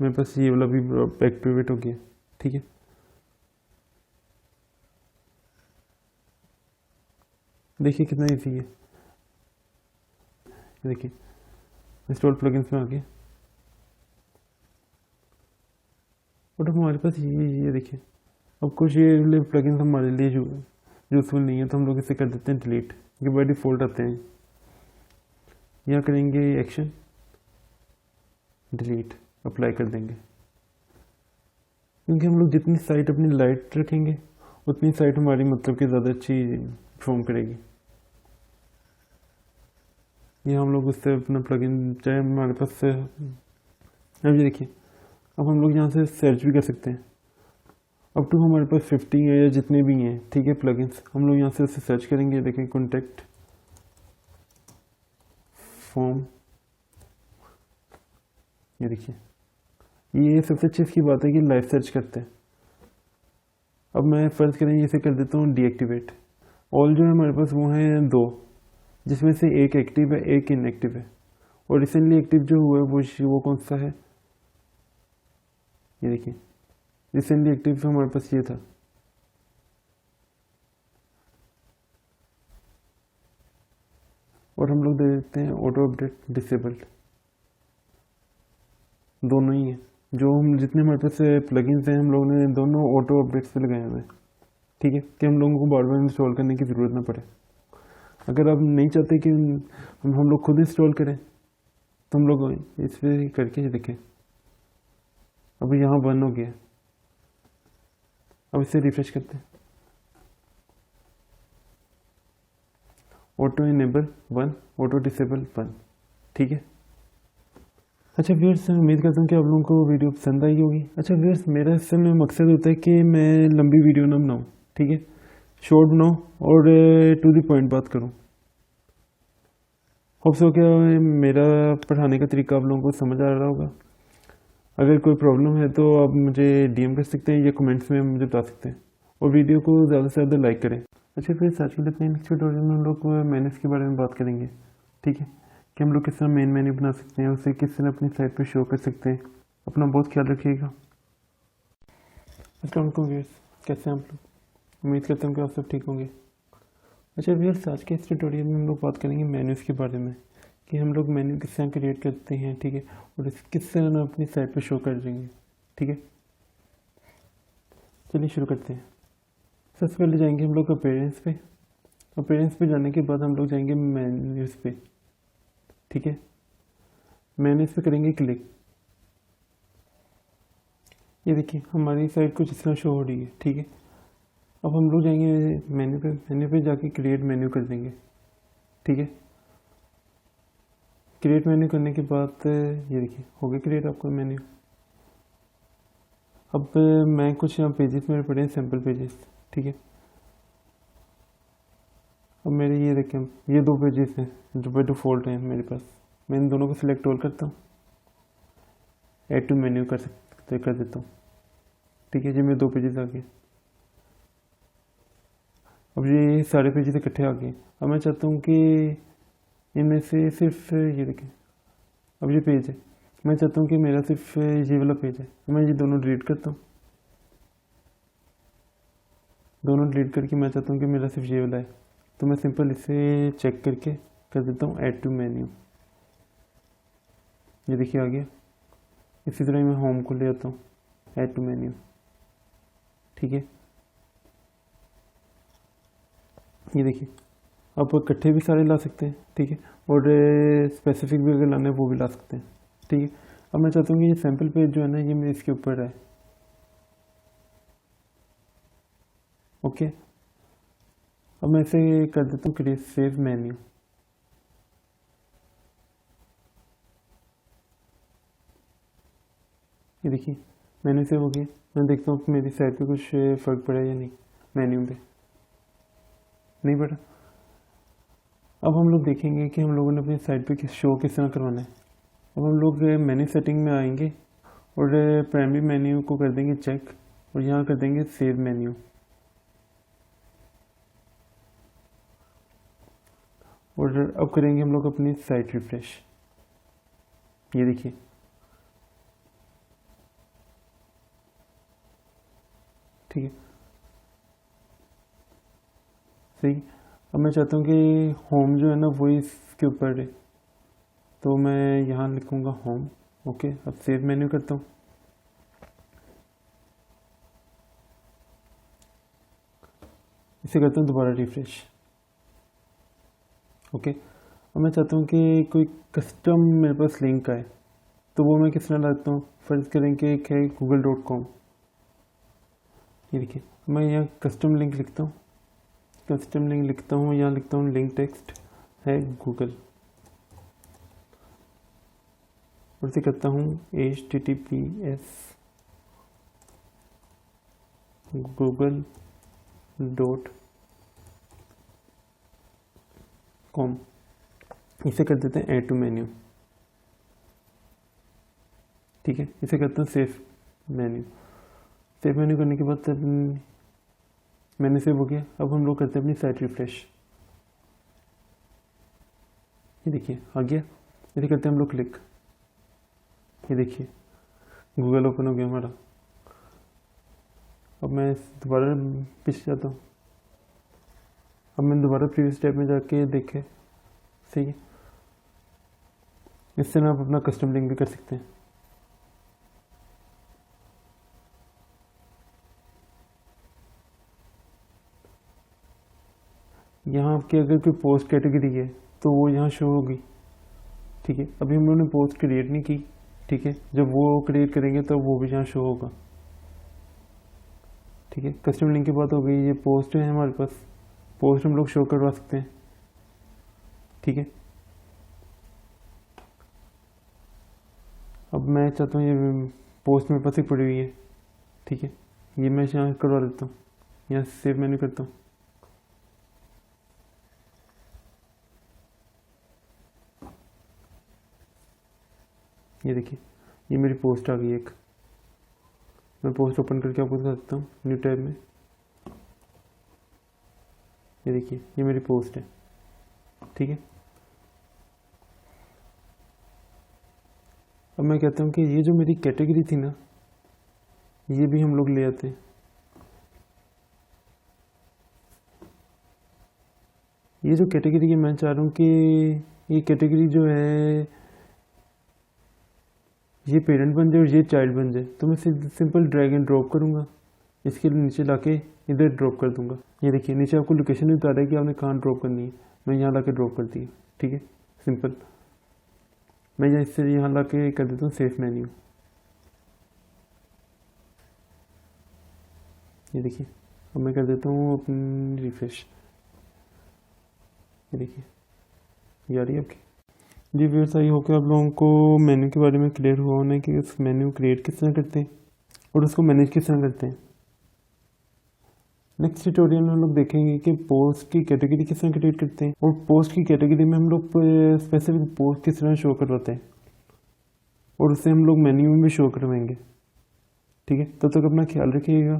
मेरे पास ये वाला भी एक्टिवेट हो गया, ठीक है। देखिए कितना इजी है। देखिए इंस्टॉल प्लगइन्स में आ गया और अब हमारे पास ये देखिए अब कुछ ये प्लगइन्स हमारे लिए यूज़फुल नहीं है, तो हम लोग इसे कर देते हैं डिलीट। ये बाय डिफ़ॉल्ट आते हैं। यहाँ करेंगे एक्शन डिलीट, अप्लाई कर देंगे, क्योंकि हम लोग जितनी साइट अपनी लाइट रखेंगे उतनी साइट हमारी मतलब कि ज़्यादा अच्छी परफॉर्म करेगी। ये हम लोग उससे अपना प्लगइन चाहे हमारे पास से। अब ये देखिए अब हम लोग यहाँ से सर्च भी कर सकते हैं। अब टू हमारे पास 50 है या जितने भी हैं, ठीक है, प्लगइन्स, हम लोग यहाँ से उसे सर्च करेंगे। देखें कॉन्टेक्ट फॉर्म, ये देखिए, ये सबसे अच्छी इसकी बात है कि लाइव सर्च करते हैं। अब मैं फर्ज करें इसे कर देता हूँ डीएक्टिवेट। ऑल जो है हमारे पास वो हैं 2, जिसमें से एक एक्टिव है एक इनएक्टिव है। और रिसेंटली एक्टिव जो हुआ है वो कौन सा है, ये देखिए, रिसेंटली एक्टिव हमारे पास ये था। और हम लोग दे देते हैं ऑटो अपडेट डिसेबल्ड, दोनों ही है। जो हम जितने हमारे पास प्लगइन्स हैं हम लोगों ने दोनों ऑटो अपडेट्स पे लगाए हुए हैं, ठीक है, कि हम लोगों को बार बार इंस्टॉल करने की ज़रूरत ना पड़े। अगर आप नहीं चाहते कि हम लोग खुद इंस्टॉल करें तो हम लोग इस पर करके देखें। अभी यहाँ 1 हो गया, अब इसे रिफ्रेश करते हैं। ऑटो इनेबल 1, ऑटो डिसेबल 1, ठीक है। अच्छा व्यूअर्स, उम्मीद करता हूँ कि आप लोगों को वीडियो पसंद आई होगी। अच्छा व्यूअर्स, मेरा असल में मकसद होता है कि मैं लंबी वीडियो ना बनाऊँ, ठीक है, शॉर्ट बनाऊँ और टू द पॉइंट बात करूँ। होप सो क्या मेरा पढ़ाने का तरीका आप लोगों को समझ आ रहा होगा। अगर कोई प्रॉब्लम है तो आप मुझे डीएम कर सकते हैं या कमेंट्स में मुझे बता सकते हैं, और वीडियो को ज़्यादा से ज़्यादा लाइक करें। अच्छा फिर आज के लिए अपने नेक्स्ट ट्यूटोरियल में हम लोग मेन्यूज़ के बारे में बात करेंगे, ठीक है, कि हम लोग किस तरह मेन मेन्यू बना सकते हैं, उसे किस तरह अपनी साइट पर शो कर सकते हैं। अपना बहुत ख्याल रखिएगा। अस्सलाम वालेकुम व्यूअर्स, कैसे हैं आप लोग? उम्मीद करता हूँ कि आप सब ठीक होंगे। अच्छा व्यूअर्स, आज के इस ट्यूटोरियल में हम लोग बात करेंगे मेन्यूज़ के बारे में, कि हम लोग मेन्यू किस तरह क्रिएट करते हैं, ठीक है, और किस तरह अपनी साइट पर शो कर देंगे, ठीक है। चलिए शुरू करते हैं। सबसे पहले जाएंगे हम लोग अपीयरेंस पे। अपीयरेंस पे जाने के बाद हम लोग जाएंगे मेन्यूज़ पे, ठीक है। मेन्यूज़ पे करेंगे क्लिक। ये देखिए हमारी साइट कुछ इस तरह शो हो रही है, ठीक है। अब हम लोग जाएंगे मेन्यू पे जाके क्रिएट मेन्यू कर देंगे, ठीक है। क्रिएट मेन्यू करने के बाद ये देखिए हो गया क्रिएट आपका मेन्यू। अब मैं कुछ यहाँ पेजेस मेरे पड़े हैं, सैम्पल पेजेस, ठीक है। अब मेरे ये देखें, ये 2 पेजेस हैं जो बाय डिफ़ॉल्ट हैं मेरे पास। मैं इन दोनों को सिलेक्ट ऑल करता हूँ, ऐड टू मेन्यू कर देता हूँ, ठीक है जी। मेरे 2 पेजेस आ गए। अब ये सारे पेजेस इकट्ठे आ गए। अब मैं चाहता हूँ कि इनमें से सिर्फ ये देखें, अब ये पेज है, मैं चाहता हूँ कि मेरा सिर्फ ये वाला पेज है। मैं ये दोनों डिलीट करता हूँ, दोनों डिलीट करके मैं चाहता हूँ कि मेरा सिर्फ ये वाला है। तो मैं सिंपल इसे चेक करके कर देता हूँ ऐड टू मेन्यू। ये देखिए आ गया। इसी तरह मैं होम को ले आता हूँ, ऐड टू मेन्यू, ठीक है। ये देखिए आप इकट्ठे भी सारे ला सकते हैं, ठीक है, और स्पेसिफिक भी अगर लाना है वो भी ला सकते हैं, ठीक है। अब मैं चाहता हूँ कि ये सैम्पल पेज जो है ना ये मेरे इसके ऊपर है, ओके। अब मैं इसे कर देता हूँ क्रिएट सेव मेन्यू। ये देखिए मेन्यू सेव हो गया। मैं देखता हूँ कि मेरी साइट पे कुछ फ़र्क पड़ा या नहीं, मेन्यू पे नहीं पड़ा। अब हम लोग देखेंगे कि हम लोगों ने अपनी साइट पे शो किस तरह करवाना है। अब हम लोग मेन्यू सेटिंग में आएंगे और प्राइमरी मेन्यू को कर देंगे चेक, और यहाँ कर देंगे सेव मेन्यू। और अब करेंगे हम लोग अपनी साइट रिफ्रेश। ये देखिए ठीक है सही। अब मैं चाहता हूँ कि होम जो है ना वो इसके ऊपर है, तो मैं यहाँ लिखूँगा होम, ओके। अब सेव मेन्यू करता हूँ। इसे करता हूँ दोबारा रिफ्रेश, ओके। अब मैं चाहता हूँ कि कोई कस्टम मेरे पास लिंक आए, तो वो मैं किस तरह लाता हूँ। फर्ज करें कि एक है google.com। ये देखिए मैं यहाँ कस्टम लिंक लिखता हूँ, कस्टम लिंक लिखता हूँ, यहाँ लिखता हूँ लिंक टेक्स्ट है गूगल। और इसे करता हूँ https://google.com। इसे कर देते हैं ऐड टू मेन्यू। ठीक है, इसे करते हैं सेव मेन्यू। सेव मेन्यू करने के बाद मैंने सेव हो गया। अब हम लोग करते हैं अपनी साइट रिफ्रेश। ये देखिए आ गया। इसे करते हैं हम लोग क्लिक। ये देखिए गूगल ओपन हो गया हमारा। अब मैं दोबारा पीछे जाता हूँ। अब मैंने दोबारा प्रीवियस टैब में जाके देखे। सही है, इससे ना आप अपना कस्टम लिंक भी कर सकते हैं। यहाँ आपकी अगर कोई पोस्ट कैटेगरी है तो वो यहाँ शो होगी। ठीक है, अभी हम लोगों ने पोस्ट क्रिएट नहीं की। ठीक है, जब वो क्रिएट करेंगे तो वो भी यहाँ शो होगा। ठीक है, कस्टम लिंक की बात हो गई। ये पोस्ट है हमारे पास, पोस्ट हम लोग शो करवा सकते हैं। ठीक है, अब मैं चाहता हूँ ये पोस्ट मेरे पास ही पड़ी हुई है। ठीक है, ये मैं यहाँ करवा देता हूँ। यहाँ सेव मेन्यू करता हूँ। ये देखिए ये मेरी पोस्ट आ गई एक। मैं पोस्ट ओपन करके आपको दिखा सकता हूँ न्यू टैब में। ये देखिए ये मेरी पोस्ट है। ठीक है, अब मैं कहता हूँ कि ये जो मेरी कैटेगरी थी ना, ये भी हम लोग ले आते हैं। ये जो कैटेगरी है मैं चाह रहा हूँ कि ये कैटेगरी जो है ये पेरेंट बन जाए और ये चाइल्ड बन जाए। तो मैं सिंपल ड्रैग एंड ड्रॉप करूँगा, इसके लिए नीचे लाके इधर ड्रॉप कर दूंगा। ये देखिए नीचे आपको लोकेशन भी बता रहा है कि आपने कहाँ ड्रॉप करनी है। मैं यहाँ लाके ड्रॉप कर दी। ठीक है, सिंपल। मैं इससे यहाँ लाके कर देता हूँ सेफ मेन्यू। ये देखिए अब मैं कर देता हूँ अपनी रिफ्रेश। ये देखिए ये आ रही है आपकी। जी व्यूअर्स, आई होकर आप लोगों को मेन्यू के बारे में क्लियर हुआ होना है कि उस मेन्यू क्रिएट किस तरह करते हैं और उसको मैनेज किस तरह करते हैं। नेक्स्ट ट्यूटोरियल में हम लोग देखेंगे कि पोस्ट की कैटेगरी किस तरह क्रिएट करते हैं और पोस्ट की कैटेगरी में हम लोग स्पेसिफिक पोस्ट किस तरह शो करवाते हैं और उसे हम लोग मेन्यू में भी शो करवाएंगे। ठीक है, तब तक अपना ख्याल रखिएगा।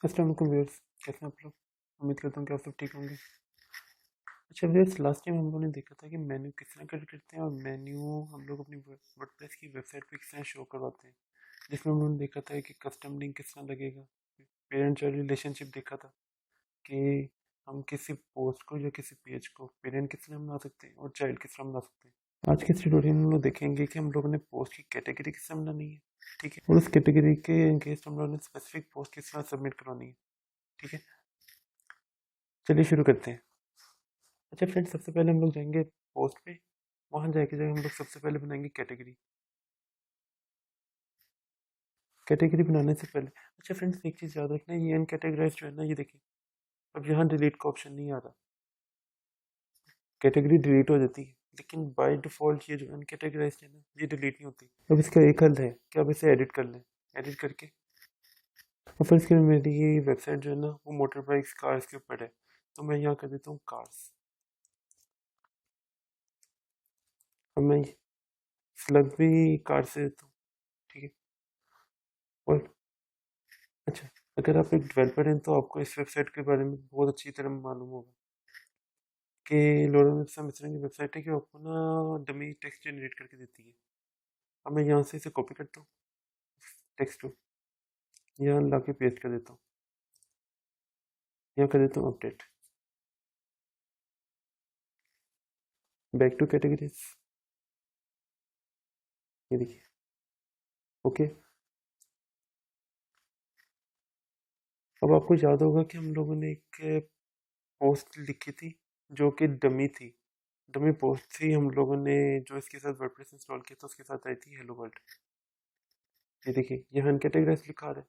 अस्सलाम वालेकुम व्यूअर्स, कैसे हैं आप लोग? उम्मीद करता हूँ कि आप सब ठीक होंगे। अच्छा व्यूअर्स, लास्ट टाइम हम लोगों ने देखा था कि मेन्यू किस तरह क्रिएट करते हैं और मेन्यू हम लोग अपनी वर्डप्रेस की वेबसाइट पे किस तरह शो करवाते हैं, जिसमें हम लोगों ने देखा था कि कस्टम लिंक किस तरह लगेगा, पेरेंट चाइल्ड रिलेशनशिप देखा था कि हम किसी पोस्ट को या किसी पेज को पेरेंट किस तरह बना सकते हैं और चाइल्ड किस तरह बना सकते हैं। आज के इस ट्यूटोरियल में हम लोग देखेंगे कि हम लोगों ने पोस्ट की कैटेगरी किस तरह बनानी है। ठीक है, और उस कैटेगरी के अगेंस्ट हम लोगों ने स्पेसिफिक पोस्ट किस तरह सबमिट करवानी है। ठीक है, चलिए शुरू करते हैं। अच्छा फ्रेंड्स, सबसे पहले हम लोग जाएंगे पोस्ट पे। वहाँ जाके हम लोग सबसे पहले बनाएंगे कैटेगरी। कैटेगरी बनाने से पहले अच्छा फ्रेंड्स, एक चीज़ याद रखना, ये अनकैटेगराइज जो है ना, ये देखिए अब यहाँ डिलीट का ऑप्शन नहीं आ रहा। कैटेगरी डिलीट हो जाती है लेकिन बाय डिफ़ॉल्ट ये जो अनकैटेगराइज है ना, ये डिलीट नहीं होती। अब इसका एक हल है कि आप इसे एडिट कर लें। एडिट करके और फिर इसके मेरी ये वेबसाइट जो है ना वो मोटर बाइक्स कार्स के ऊपर है, तो मैं यहाँ कर देता हूँ कार्स। अब मैं स्लग भी कार से देता हूँ। ठीक है, और अच्छा अगर आप एक डेवलपर हैं तो आपको इस वेबसाइट के बारे में बहुत अच्छी तरह मालूम होगा कि लोरेंस वेबसाइट इस तरह की वेबसाइट है कि आपको ना डमी टेक्स्ट जनरेट करके देती है। अब मैं यहाँ से इसे कॉपी करता हूँ टेक्स्ट को, यहाँ ला के पेस्ट कर देता हूँ। यहाँ कर देता हूँ अपडेट, बैक टू कैटेगरीज। ये देखिए ओके। अब आपको याद होगा कि हम लोगों ने एक पोस्ट लिखी थी जो कि डमी थी, डमी पोस्ट थी हम लोगों ने जो इसके साथ वर्डप्रेस इंस्टॉल किया था उसके साथ आई थी हेलो वर्ल्ड। ये देखिए यहाँ अनकैटेगराइज लिखा आ रहा है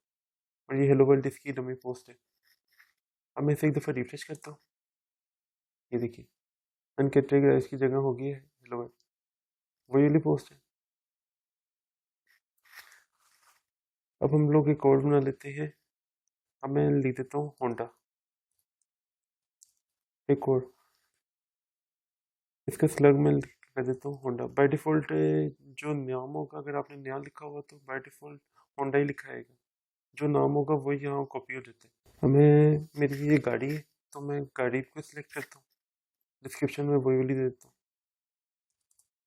और ये हेलो वर्ल्ड इसकी डमी पोस्ट है। अब मैं इसे एक दफ़ा रिफ्रेश करता हूँ। ये देखिए अनकैटेगराइज की जगह हो गई है किलोवाट, वही वाली पोस्ट है। अब हम लोग एक और बना लेते हैं। अब मैं लिख देता हूँ होंडा, एक और इसका स्लग मैं कर देता हूँ होंडा। बाय डिफॉल्ट जो नाम होगा, अगर आपने नया लिखा हुआ तो बाय डिफॉल्ट होंडा ही लिखा आएगा, जो नाम होगा वही यहाँ कॉपी हो जाता है। हमें मेरी ये गाड़ी है तो मैं गाड़ी को सिलेक्ट करता हूँ, डिस्क्रिप्शन में वही वाली दे देता हूँ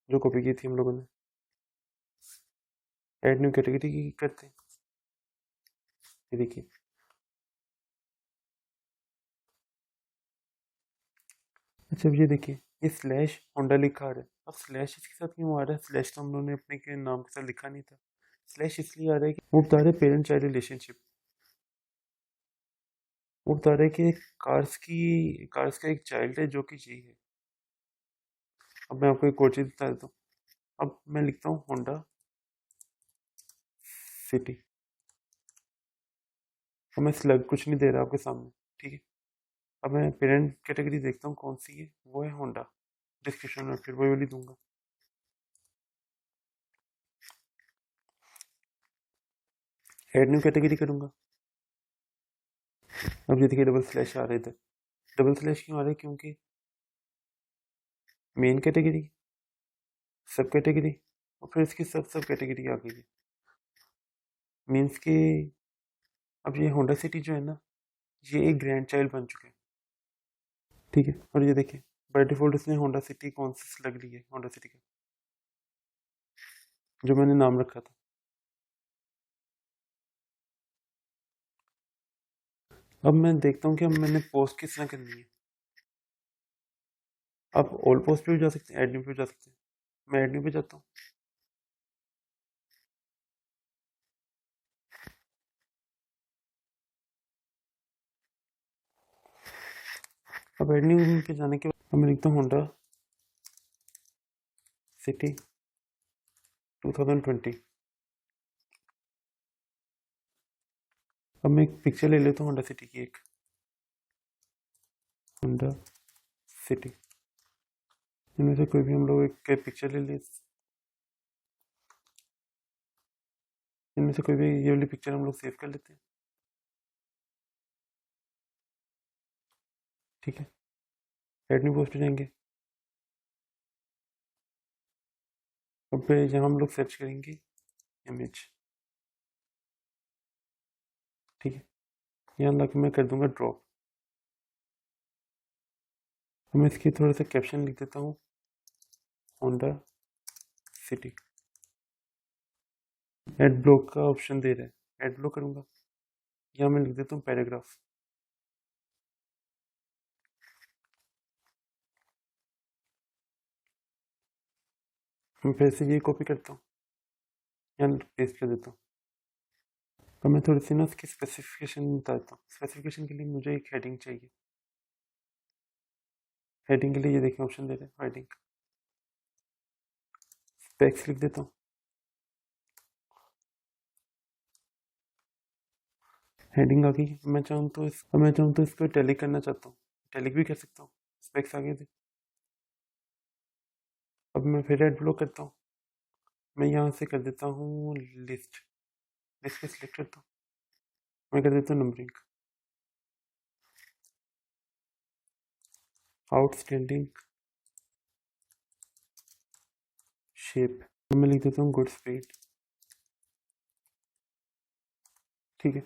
जो कॉपी की थी हम लोगों ने। ऐड न्यू कैटेगरी की करते हैं, ये देखिए। अच्छा अब ये देखिए, ये स्लैश होंडा लिखा आ रहा है। अब स्लैश इसके साथ क्यों आ रहा है? स्लैश तो हम लोगों ने अपने के नाम के साथ लिखा नहीं था। स्लैश इसलिए आ रहा है कि वो बता रहे पेरेंट चाइल्ड रिलेशनशिप, वो बता रहे कि कार्स का एक चाइल्ड है जो कि जी है। अब मैं आपको एक और चीज बता देता हूँ। अब मैं लिखता हूँ होंडा सिटी। अब मैं स्लग कुछ नहीं दे रहा आपके सामने, ठीक है। अब मैं पेरेंट कैटेगरी देखता हूँ कौन सी है, वो है होंडा। डिस्क्रिप्शन में फिर वही वाली दूंगा। ऐड न्यू कैटेगरी करूंगा। अब ये देखिए डबल स्लैश आ रहे थे। डबल स्लैश क्यों आ रहे हैं? क्योंकि मेन कैटेगरी, सब कैटेगरी, और फिर इसकी सब सब कैटेगरी आ गई है। मीन्स कि अब ये होंडा सिटी जो है ना, ये एक ग्रैंड चाइल्ड बन चुका है, ठीक है। और ये देखिए बाय डिफॉल्ट इसने होंडा सिटी कौन सी लग रही है, होंडा सिटी का जो मैंने नाम रखा था। अब मैं देखता हूँ कि अब मैंने पोस्ट किस तरह करनी है। आप ऑल पोस्ट पे भी जा सकते हैं, एडमिन पे भी जा सकते हैं। मैं एडमिन पे जाता हूँ। अब एडमिन पे जाने के बाद अब मैं लिखता हूँ होंडा सिटी 2020। अब मैं एक पिक्चर ले लेता हूँ होंडा सिटी की, एक होंडा सिटी, इनमें से कोई भी हम लोग एक पिक्चर ले ले। इनमें से कोई भी ये वाली पिक्चर हम लोग सेव कर लेते हैं, ठीक है। एडमिन पोस्ट पे जाएंगे। अब यहाँ हम लोग सर्च करेंगे इमेज, ठीक है। यहाँ लाके मैं कर दूंगा ड्रॉप। मैं इसकी थोड़ा सा कैप्शन लिख देता हूँ, होंडा सिटी। एड ब्लॉक का ऑप्शन दे रहा है, एड ब्लॉक करूंगा। यहाँ मैं लिख देता हूँ पैराग्राफ। मैं फिर से ये कॉपी करता हूँ, यहाँ पेस्ट कर देता हूँ। अब मैं थोड़ी सी ना इसकी स्पेसिफिकेशन बताता हूँ। स्पेसिफिकेशन के लिए मुझे एक हेडिंग चाहिए। हेडिंग के लिए ये देखिए ऑप्शन दे रहे हैं, हेडिंग स्पेक्स लिख देता हूँ। हेडिंग आ गई। मैं चाहूँ तो इसको टैली करना चाहता हूँ, टैली भी कर सकता हूँ। स्पेक्स आ गए थे। अब मैं फिर एड ब्लॉक करता हूँ। मैं यहाँ से कर देता हूँ लिस्ट, लिस्ट पे सिलेक्ट करता हूँ। मैं कर देता हूँ नंबरिंग, आउटस्टैंडिंग शेप। मैं लिख देता हूँ गुड स्पीड, ठीक है।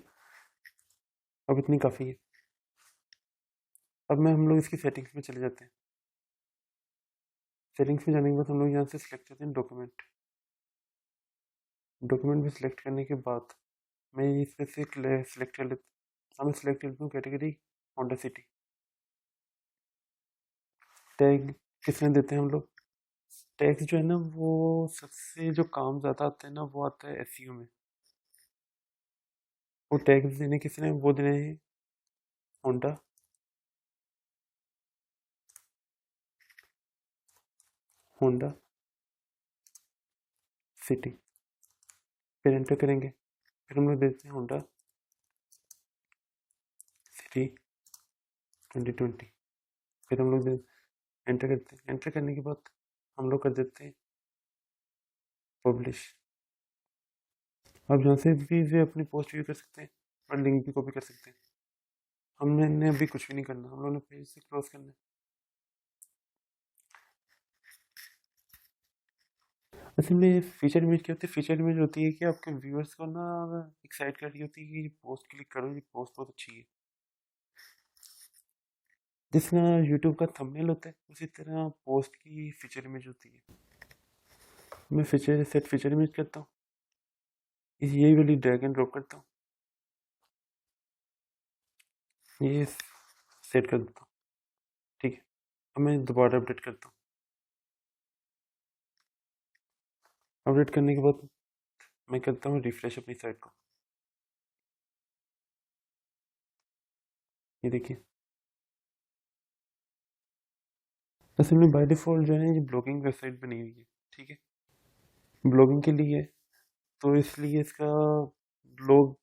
अब इतनी काफ़ी है। अब मैं हम लोग इसकी सेटिंग्स में चले जाते हैं। सेटिंग्स में जाने के बाद हम लोग यहाँ से सिलेक्ट करते हैं डॉक्यूमेंट। डॉक्यूमेंट में सिलेक्ट करने के बाद मैं इसमें से सिलेक्ट कर लेता हूँ। मैं सिलेक्ट कर लेता हूँ कैटेगरी होंडा सिटी। टैग किसमें देते हैं हम लोग? टैग्स जो है ना, वो सबसे जो काम ज़्यादा आता है ना, वो आता है एसईओ में। वो टैग्स देने किसने, वो देने हैं होंडा होंडा सिटी। फिर एंटर करेंगे। फिर हम लोग देते हैं होंडा सिटी 2020। फिर हम लोग एंटर करते हैं। एंटर करने के बाद हम लोग कर देते हैं पब्लिश। अब यहाँ से भी वे अपनी पोस्ट भी कर सकते हैं और लिंक भी कॉपी कर सकते हैं। हमने अभी कुछ भी नहीं करना, हम लोगों ने पेज से क्लोज करना है। असल में फीचर इमेज क्या होती है? फीचर इमेज होती है कि आपके व्यूअर्स को ना एक्साइट कर रही होती है कि ये पोस्ट क्लिक करो, ये पोस्ट बहुत अच्छी है। जिसका यूट्यूब का थंबनेल होता है उसी तरह पोस्ट की फीचर इमेज होती है। मैं फीचर इमेज करता हूँ, यही वाली ड्रैग एंड ड्रॉप करता हूँ, ये सेट कर देता हूँ। ठीक है, अब मैं दोबारा अपडेट करता हूँ। अपडेट करने के बाद मैं करता हूँ रिफ्रेश अपनी साइट को। ये देखिए, असल में बाय डिफ़ॉल्ट जो है ये ब्लॉगिंग वेबसाइट बनी हुई है। ठीक है, ब्लॉगिंग के लिए है, तो इसलिए इसका ब्लॉग,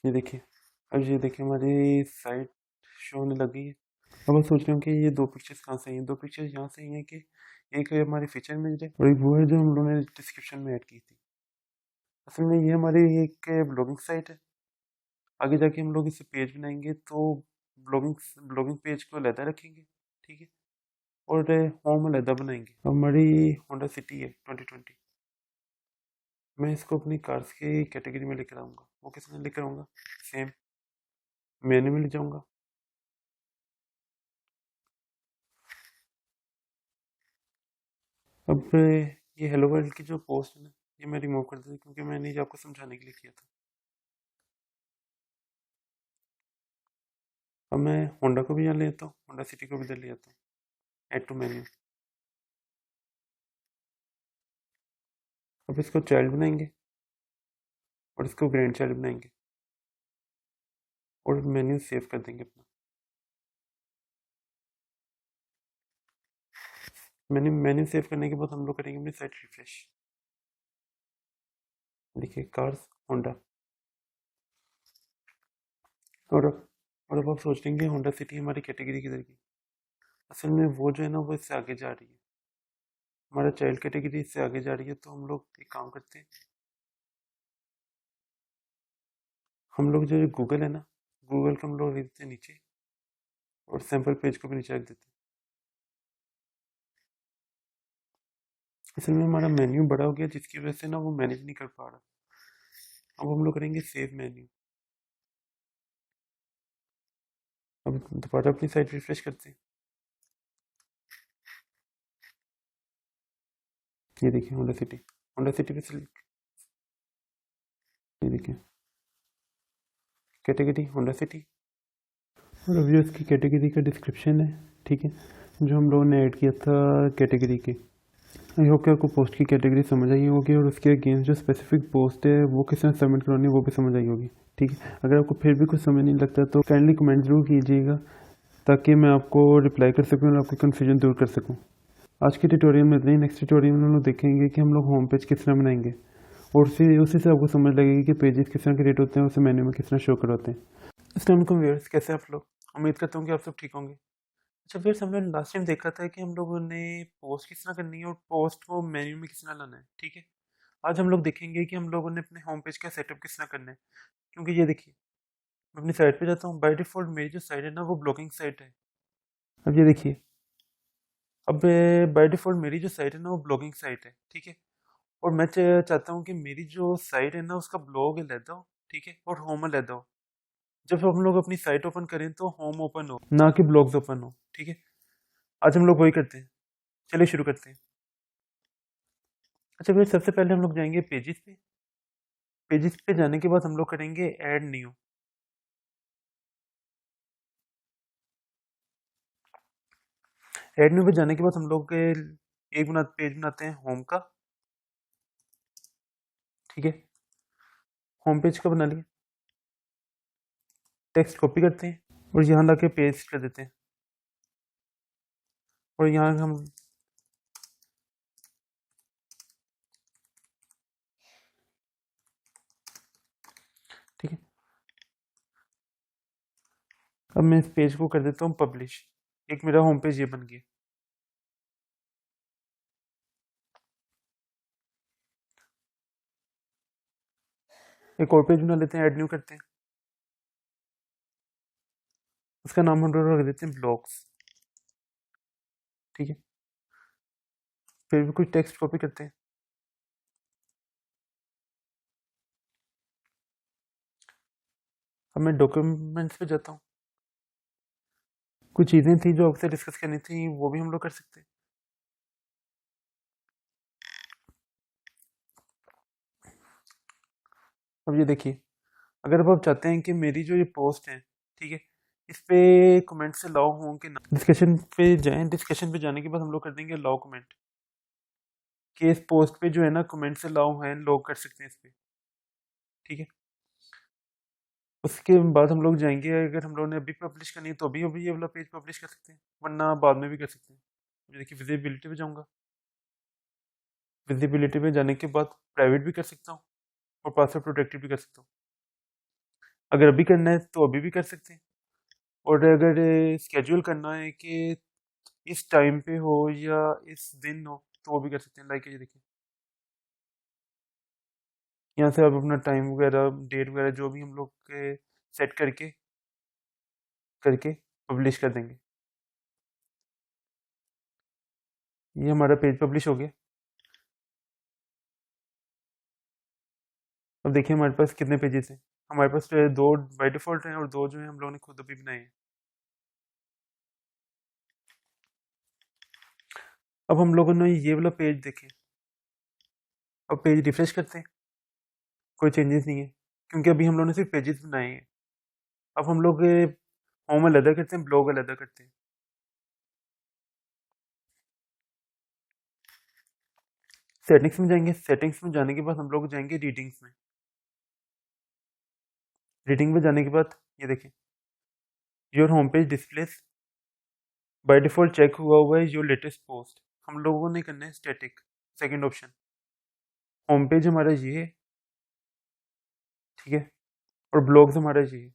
ये देखिए, अब ये देखिए हमारी साइट शो होने लग गई है। अब मैं सोच रहा हूँ कि ये दो पिक्चर्स कहाँ से आई हैं? दो पिक्चर्स यहाँ से आई हैं कि एक है हमारी फीचर इमेज है और एक वो है जो हम लोगों ने डिस्क्रिप्शन में ऐड की थी। असल में ये हमारी एक ब्लॉगिंग साइट है। आगे जाके हम लोग इसे पेज बनाएंगे तो ब्लॉगिंग ब्लॉगिंग पेज को अलहदा रखेंगे। ठीक है, और होम अलहदा बनाएंगे। हमारी होंडा सिटी है 2020। मैं इसको अपनी कार्स की कैटेगरी में लेकर आऊँगा। वो किस में लेकर आऊँगा? सेम मेन्यू में ले जाऊँगा। अब ये हेलो वर्ल्ड की जो पोस्ट है ना, ये मैं रिमूव कर दूँ क्योंकि मैंने ये आपको समझाने के लिए किया था। अब मैं होंडा को भी यहाँ ले आता हूँ, होंडा सिटी को भी इधर ले आता हूँ। Add to menu. अब इसको चाइल्ड बनाएंगे और इसको ग्रैंड चाइल्ड बनाएंगे और मेन्यू सेव कर देंगे अपना। मेन्यू सेव करने के बाद हम लोग करेंगे अपनी साइट रिफ्रेश। देखिए कार्स होंडा। और अब आप सोच रहे हैं होंडा सिटी हमारी कैटेगरी किधर की? असल में वो जो है ना वो इससे आगे जा रही है, हमारा चाइल्ड कैटेगरी इससे आगे जा रही है। तो हम लोग एक काम करते हैं, हम लोग जो गूगल है ना, गूगल को हम लोग लिख देते हैं नीचे और सैम्पल पेज को भी नीचे रख देते हैं। असल में हमारा मेन्यू बड़ा हो गया जिसकी वजह से ना वो मैनेज नहीं कर पा रहा। अब हम लोग करेंगे सेव मेन्यू। अब दोबारा अपनी साइट रिफ्रेश करते हैं। ये देखिए होंडा सिटी पे सिलेक्ट। ये देखिए कैटेगरी होंडा सिटी और अभी उसकी कैटेगरी का डिस्क्रिप्शन है। ठीक है, जो हम लोगों ने ऐड किया था कैटेगरी के। आई होप कि आपको पोस्ट की कैटेगरी समझ आई होगी और उसके अगेंस्ट जो स्पेसिफिक पोस्ट है वो किस तरह सबमिट करवानी है वो भी समझ आई होगी। ठीक है, अगर आपको फिर भी कुछ समझ नहीं लगता तो काइंडली कमेंट जरूर कीजिएगा ताकि मैं आपको रिप्लाई कर सकूँ और आपकी कन्फ्यूजन दूर कर सकूँ। आज के ट्यूटोरियल में इतना ही। नेक्स्ट ट्यूटोरियल में हम लोग देखेंगे कि हम लोग होम पेज किस तरह बनाएंगे और उसी से आपको समझ लगेगी कि पेजेस किस तरह क्रिएट होते हैं, उसे मेन्यू में किस तरह शो करवाते हैं। अस्सलाम वालेकुम व्यूअर्स, कैसे हैं आप लोग? उम्मीद करता हूँ कि आप सब ठीक होंगे। अच्छा व्यूअर्स, हमने लास्ट टाइम देखा था कि हम लोगों ने पोस्ट किस तरह करनी है और पोस्ट को मेन्यू में किस तरह लाना है। ठीक है, आज हम लोग देखेंगे कि हम लोगों ने अपने होम पेज का सेटअप किस तरह करना है। क्योंकि ये देखिए, मैं अपनी साइट पे जाता हूँ, बाय डिफ़ॉल्ट मेरी जो साइट है ना वो ब्लॉगिंग साइट है। अब ये देखिए, अब बाय डिफ़ॉल्ट मेरी जो साइट है ना वो ब्लॉगिंग साइट है। ठीक है, और मैं चाहता हूँ कि मेरी जो साइट है ना उसका ब्लॉग अलहदा हो। ठीक है, और होम अलहदा हो। जब हम लोग अपनी साइट ओपन करें तो होम ओपन हो, ना कि ब्लॉग्स ओपन हो। ठीक है, आज हम लोग वही करते हैं। चलिए शुरू करते हैं। अच्छा फिर सबसे पहले हम लोग जाएंगे पेजेस पे। पेजेस पे जाने के बाद हम लोग करेंगे ऐड न्यू। ऐड न्यू पे जाने के बाद हम लोग एक पेज बनाते हैं होम का। ठीक है, होम पेज का बना लिया। टेक्स्ट कॉपी करते हैं और यहाँ लाके पेस्ट कर देते हैं और यहाँ हम, ठीक है, अब मैं इस पेज को कर देता हूँ पब्लिश। एक मेरा होम पेज ये बन गया। एक और पेज बना लेते हैं, ऐड न्यू करते हैं। उसका नाम हम लोग रख देते हैं ब्लॉग्स। ठीक है, फिर भी कुछ टेक्स्ट कॉपी करते हैं। अब मैं डॉक्यूमेंट्स पे जाता हूँ। कुछ चीज़ें थी जो आपसे डिस्कस करनी थी, वो भी हम लोग कर सकते हैं। अब ये देखिए, अगर अब आप चाहते हैं कि मेरी जो ये पोस्ट है, ठीक है, इस पे कमेंट से अलाउ हों कि ना, डिस्कशन पे जाएं। डिस्कशन पे जाने के बाद हम लोग कर देंगे अलाउ कमेंट, कि इस पोस्ट पे जो है ना कमेंट से अलाउ हैं, लोग कर सकते हैं इस पे। ठीक है, उसके बाद हम लोग जाएंगे, अगर हम लोग ने अभी पब्लिश करनी है तो अभी अभी ये वाला पेज पब्लिश कर सकते हैं, वरना बाद में भी कर सकते हैं। ये देखिए, विजिबिलिटी पे जाऊंगा। विजिबिलिटी पे जाने के बाद प्राइवेट भी कर सकता हूँ और पासवर्ड प्रोटेक्टेड भी कर सकता हूँ। अगर अभी करना है तो अभी भी कर सकते हैं, और अगर स्केड्यूल करना है कि इस टाइम पे हो या इस दिन हो तो वो भी कर सकते हैं। लाइक ये देखिए, यहाँ से आप अपना टाइम वगैरह, डेट वगैरह जो भी हम लोग के सेट करके करके पब्लिश कर देंगे। ये हमारा पेज पब्लिश हो गया। अब देखिए हमारे पास कितने पेजेस हैं। हमारे पास दो बाय डिफॉल्ट हैं और दो जो है हम लोगों ने खुद अभी बनाए हैं। अब हम लोगों ने ये वाला पेज देखें। अब पेज रिफ्रेश करते हैं, कोई चेंजेस नहीं है, क्योंकि अभी हम लोगों ने सिर्फ पेजेस बनाए हैं। अब हम लोग होम अलग करते हैं, ब्लॉग अलग करते हैं। सेटिंग्स में जाएंगे। सेटिंग्स में जाने के बाद हम लोग जाएंगे रीडिंग्स में। रीडिंग में जाने के बाद ये देखिए, your home page displays by default check हुआ है योर लेटेस्ट पोस्ट। हम लोगों ने करना है static, second option. Home page हमारा ये है, ठीक है, और ब्लॉग्स हमारा ये है।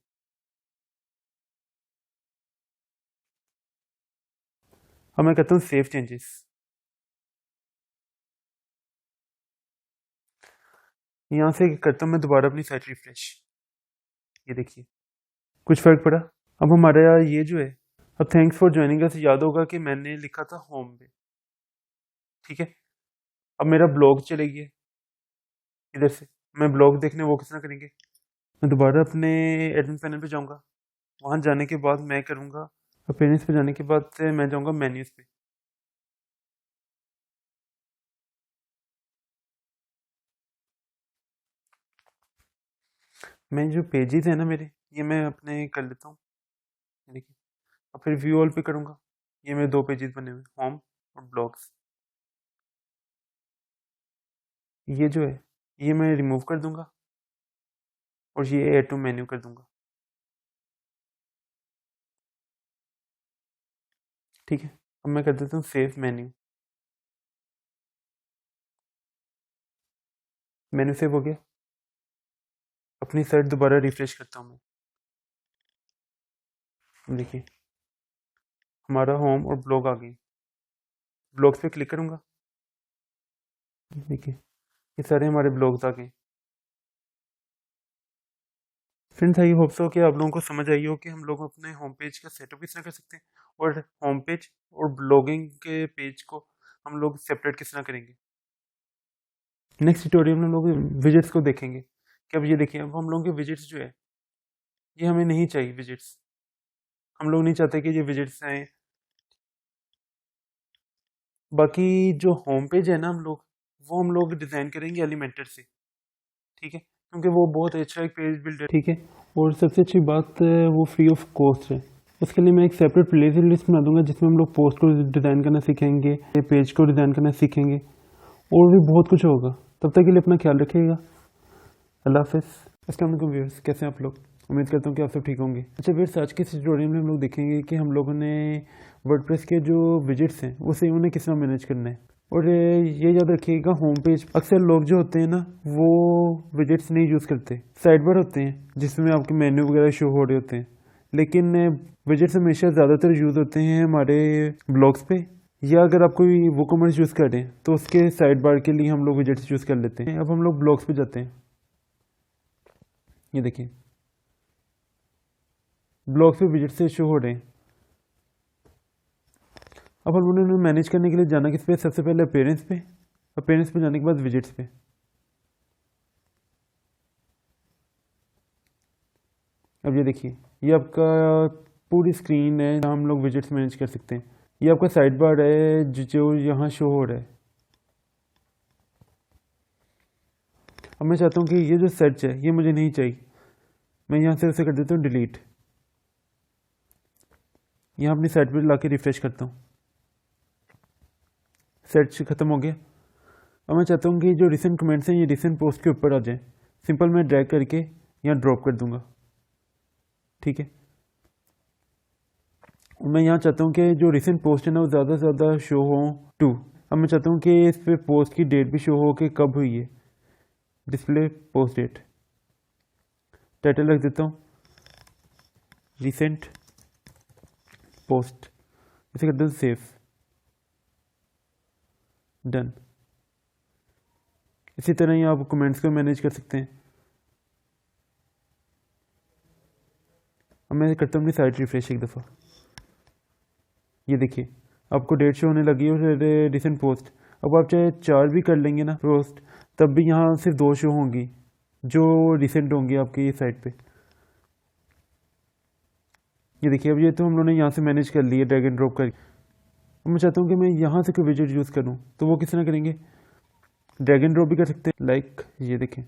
अब मैं कहता हूँ सेव चेंजेस। यहाँ से करता हूँ मैं दोबारा अपनी साइट रिफ्रेश। ये देखिए, कुछ फर्क पड़ा। अब हमारा ये जो है, अब थैंक्स फॉर ज्वाइनिंग अस याद होगा कि मैंने लिखा था होम पे। ठीक है, अब मेरा ब्लॉग चलेगी इधर से। मैं ब्लॉग देखने वो किस तरह करेंगे, मैं दोबारा अपने एडमिन पैनल पे जाऊंगा। वहां जाने के बाद मैं करूंगा अपीयरेंस पे जाने के बाद से मैं जाऊंगा मेन्यूज पे। मैं जो पेजेस है ना मेरे, ये मैं अपने कर लेता हूँ। देखिए, और फिर व्यू ऑल पे करूंगा। ये मेरे दो पेजेस बने हुए, होम और ब्लॉग्स। ये जो है, ये मैं रिमूव कर दूंगा और ये ऐड टू मेन्यू कर दूंगा। ठीक है, अब मैं कर देता हूँ सेव मेन्यू। मेन्यू सेव हो गया। अपनी साइट दोबारा रिफ्रेश करता हूँ मैं। देखिए, हमारा होम और ब्लॉग आ गई। ब्लॉग्स पे क्लिक करूंगा। देखिए, ये सारे हमारे ब्लॉग्स आ गए। फ्रेंड्स, आई होप सो कि आप लोगों को समझ आई हो कि हम लोग अपने होम पेज का सेटअप किस तरह कर सकते हैं, और होम पेज और ब्लॉगिंग के पेज को हम लोग सेपरेट किस तरह करेंगे। नेक्स्ट ट्यूटोरियल में हम लोग विजिट्स को देखेंगे कि अब ये देखिए, अब हम लोगों के विजिट्स जो है, ये हमें नहीं चाहिए विजिट्स। हम लोग नहीं चाहते कि ये विजिट्स आए। बाकी जो होम पेज है ना, वो हम लोग डिज़ाइन करेंगे एलिमेंटर से। ठीक है, क्योंकि वो बहुत अच्छा एक पेज बिल्डर। ठीक है, और सबसे अच्छी बात वो फ्री ऑफ कॉस्ट है। उसके लिए मैं एक सेपरेट प्ले लिस्ट बना दूंगा जिसमें हम लोग पोस्ट को डिज़ाइन करना सीखेंगे, पेज को डिज़ाइन करना सीखेंगे, और भी बहुत कुछ होगा। तब तक के लिए अपना ख्याल रखिएगा। अल्लाह हाफिज़। अस्सलाम वालेकुम व्यूअर्स, कैसे हैं आप लोग? उम्मीद करता हूँ कि आप सब ठीक होंगे। अच्छा व्यूअर्स, आज के इस ट्यूटोरियल में हम लोग देखेंगे कि हम लोगों ने वर्डप्रेस के जो विजिट्स हैं उसे उन्हें किस तरह मैनेज करना है। और ये याद रखिएगा, होम पेज अक्सर लोग जो होते हैं ना, वो विजिट्स नहीं यूज़ करते, साइड बार होते हैं जिसमें आपके मेन्यू वगैरह शो हो रहे होते हैं, लेकिन विजेट्स हमेशा ज़्यादातर यूज़ होते हैं हमारे ब्लॉग्स पे, या अगर आप कोई वो कॉमर्स यूज़ करें तो उसके साइड बार के लिए हम लोग विजेट्स यूज़ कर लेते हैं। अब हम लोग ब्लॉग्स पे जाते हैं। ये देखिए ब्लॉग्स पे विजेट से शो हो रहे हैं। अब हम लोगों ने मैनेज करने के लिए जाना किस पे, सबसे पहले अपीयरेंस पे, अपीयरेंस पे जाने के बाद विजेट्स पे। अब ये देखिए ये आपका पूरी स्क्रीन है जहाँ हम लोग विजेट्स मैनेज कर सकते हैं। ये आपका साइड बार है जो यहाँ शो हो रहा है। अब मैं चाहता हूँ कि ये जो सर्च है ये मुझे नहीं चाहिए, मैं यहाँ से उसे कर देता हूँ डिलीट। यहाँ अपनी साइट पर ला के रिफ्रेश करता हूँ, सर्च खत्म हो गया। अब मैं चाहता हूँ कि जो रिसेंट कमेंट्स हैं ये रिसेंट पोस्ट के ऊपर आ जाए। सिंपल मैं ड्रैग करके यहाँ ड्रॉप कर दूंगा, ठीक है। मैं यहाँ चाहता हूँ कि जो रिसेंट पोस्ट है ना वो ज़्यादा से ज़्यादा शो हो टू। अब मैं चाहता हूँ कि इस पे पोस्ट की डेट भी शो हो कि कब हुई है, डिस्प्ले पोस्ट डेट। टाइटल रख देता हूँ रिसेंट पोस्ट, इसे कर देता हूँ सेव, डन। इसी तरह ही आप कमेंट्स को मैनेज कर सकते हैं। अब मैं करता हूँ अपनी साइट रिफ्रेश एक दफ़ा। ये देखिए आपको डेट शो होने लगी है रिसेंट पोस्ट। अब आप चाहे 4 भी कर लेंगे ना पोस्ट, तब भी यहाँ सिर्फ 2 शो होंगी जो रिसेंट होंगी आपकी साइट पे। ये देखिए अब ये तो हम लोगों ने यहाँ से मैनेज कर लिया ड्रैग एंड ड्रॉप कर। अब मैं चाहता हूँ कि मैं यहाँ से कोई विजेट यूज़ करूँ, तो वो किस तरह करेंगे, ड्रैग एंड ड्रॉप भी कर सकते हैं, लाइक ये देखें,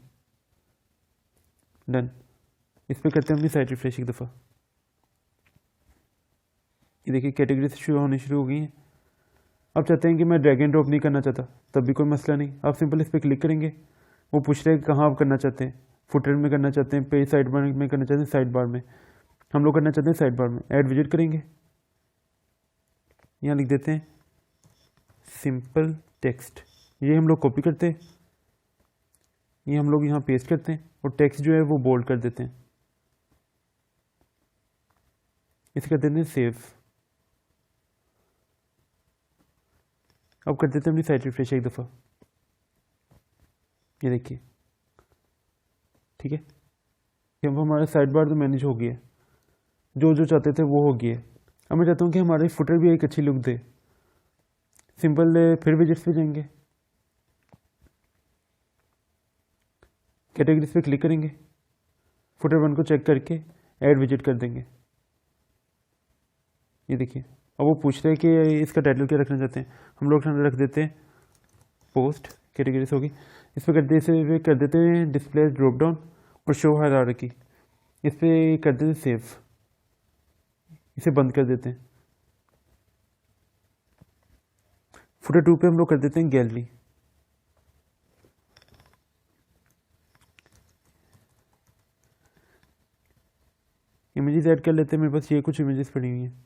डन। इस पर करते हैं अपनी साइट रिफ्रेश एक दफ़ा। ये देखिए कैटेगरीज शुरू होनी शुरू हो गई हैं। आप चाहते हैं कि मैं ड्रैग एंड ड्रॉप नहीं करना चाहता, तब भी कोई मसला नहीं, आप सिंपल इस पर क्लिक करेंगे। वो पूछ रहे हैं कहाँ आप करना चाहते हैं, फुटर में करना चाहते हैं, पेज साइड बार में करना चाहते हैं, साइड बार में। हम लोग करना चाहते हैं साइड बार में। ऐड विजिट करेंगे, यहाँ लिख देते हैं सिंपल टेक्स्ट। ये हम लोग कॉपी करते हैं, ये हम लोग यहाँ पेस्ट करते हैं और टेक्स्ट जो है वो बोल्ड कर देते हैं। इसे कर देते हैं सेव। अब कर देते हैं अपनी साइट रिफ्रेश एक दफ़ा। ये देखिए ठीक है, अब हमारा साइड बार तो मैनेज हो गया, जो जो चाहते थे वो हो गया। अब मैं चाहता हूँ कि हमारे फुटर भी एक अच्छी लुक दे। सिंपल फिर विजिट्स पे जाएंगे, कैटेगरीज पे क्लिक करेंगे, फुटर 1 को चेक करके ऐड विजिट कर देंगे। ये देखिए अब वो पूछ रहे हैं कि इसका टाइटल क्या रखना चाहते हैं, हम लोग रख देते हैं पोस्ट, कैटेगरीज होगी। इस पर कर देते हैं डिस्प्ले ड्रॉप डाउन और शो हायरार्की, इस पर कर देते हैं सेव। इसे बंद कर देते हैं। फुटर 2 पे हम लोग कर देते हैं गैलरी। इमेजेस ऐड कर लेते हैं, मेरे पास ये कुछ इमेजेस पड़ी हुई हैं।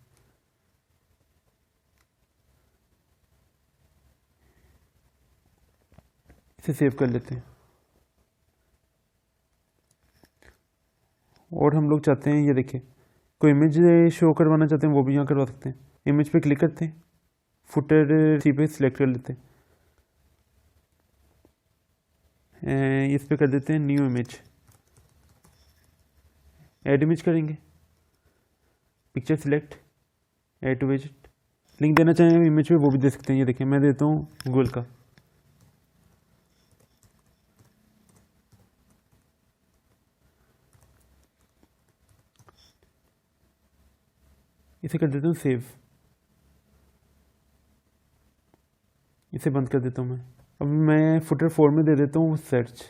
इसे सेव कर लेते हैं। और हम लोग चाहते हैं ये देखिए कोई इमेज शो करवाना चाहते हैं वो भी यहाँ करवा सकते हैं। इमेज पे क्लिक करते हैं, फुटर सी पे सिलेक्ट कर लेते हैं, इस पे कर देते हैं न्यू इमेज, ऐड इमेज करेंगे, picture select, add to visit. Link देना चाहें इमेज पे वो भी दे सकते हैं। ये देखिए मैं देता हूँ गूगल का। इसे कर देता हूँ सेव, इसे बंद कर देता हूँ मैं। अब मैं फुटर 4 में दे देता हूँ सर्च,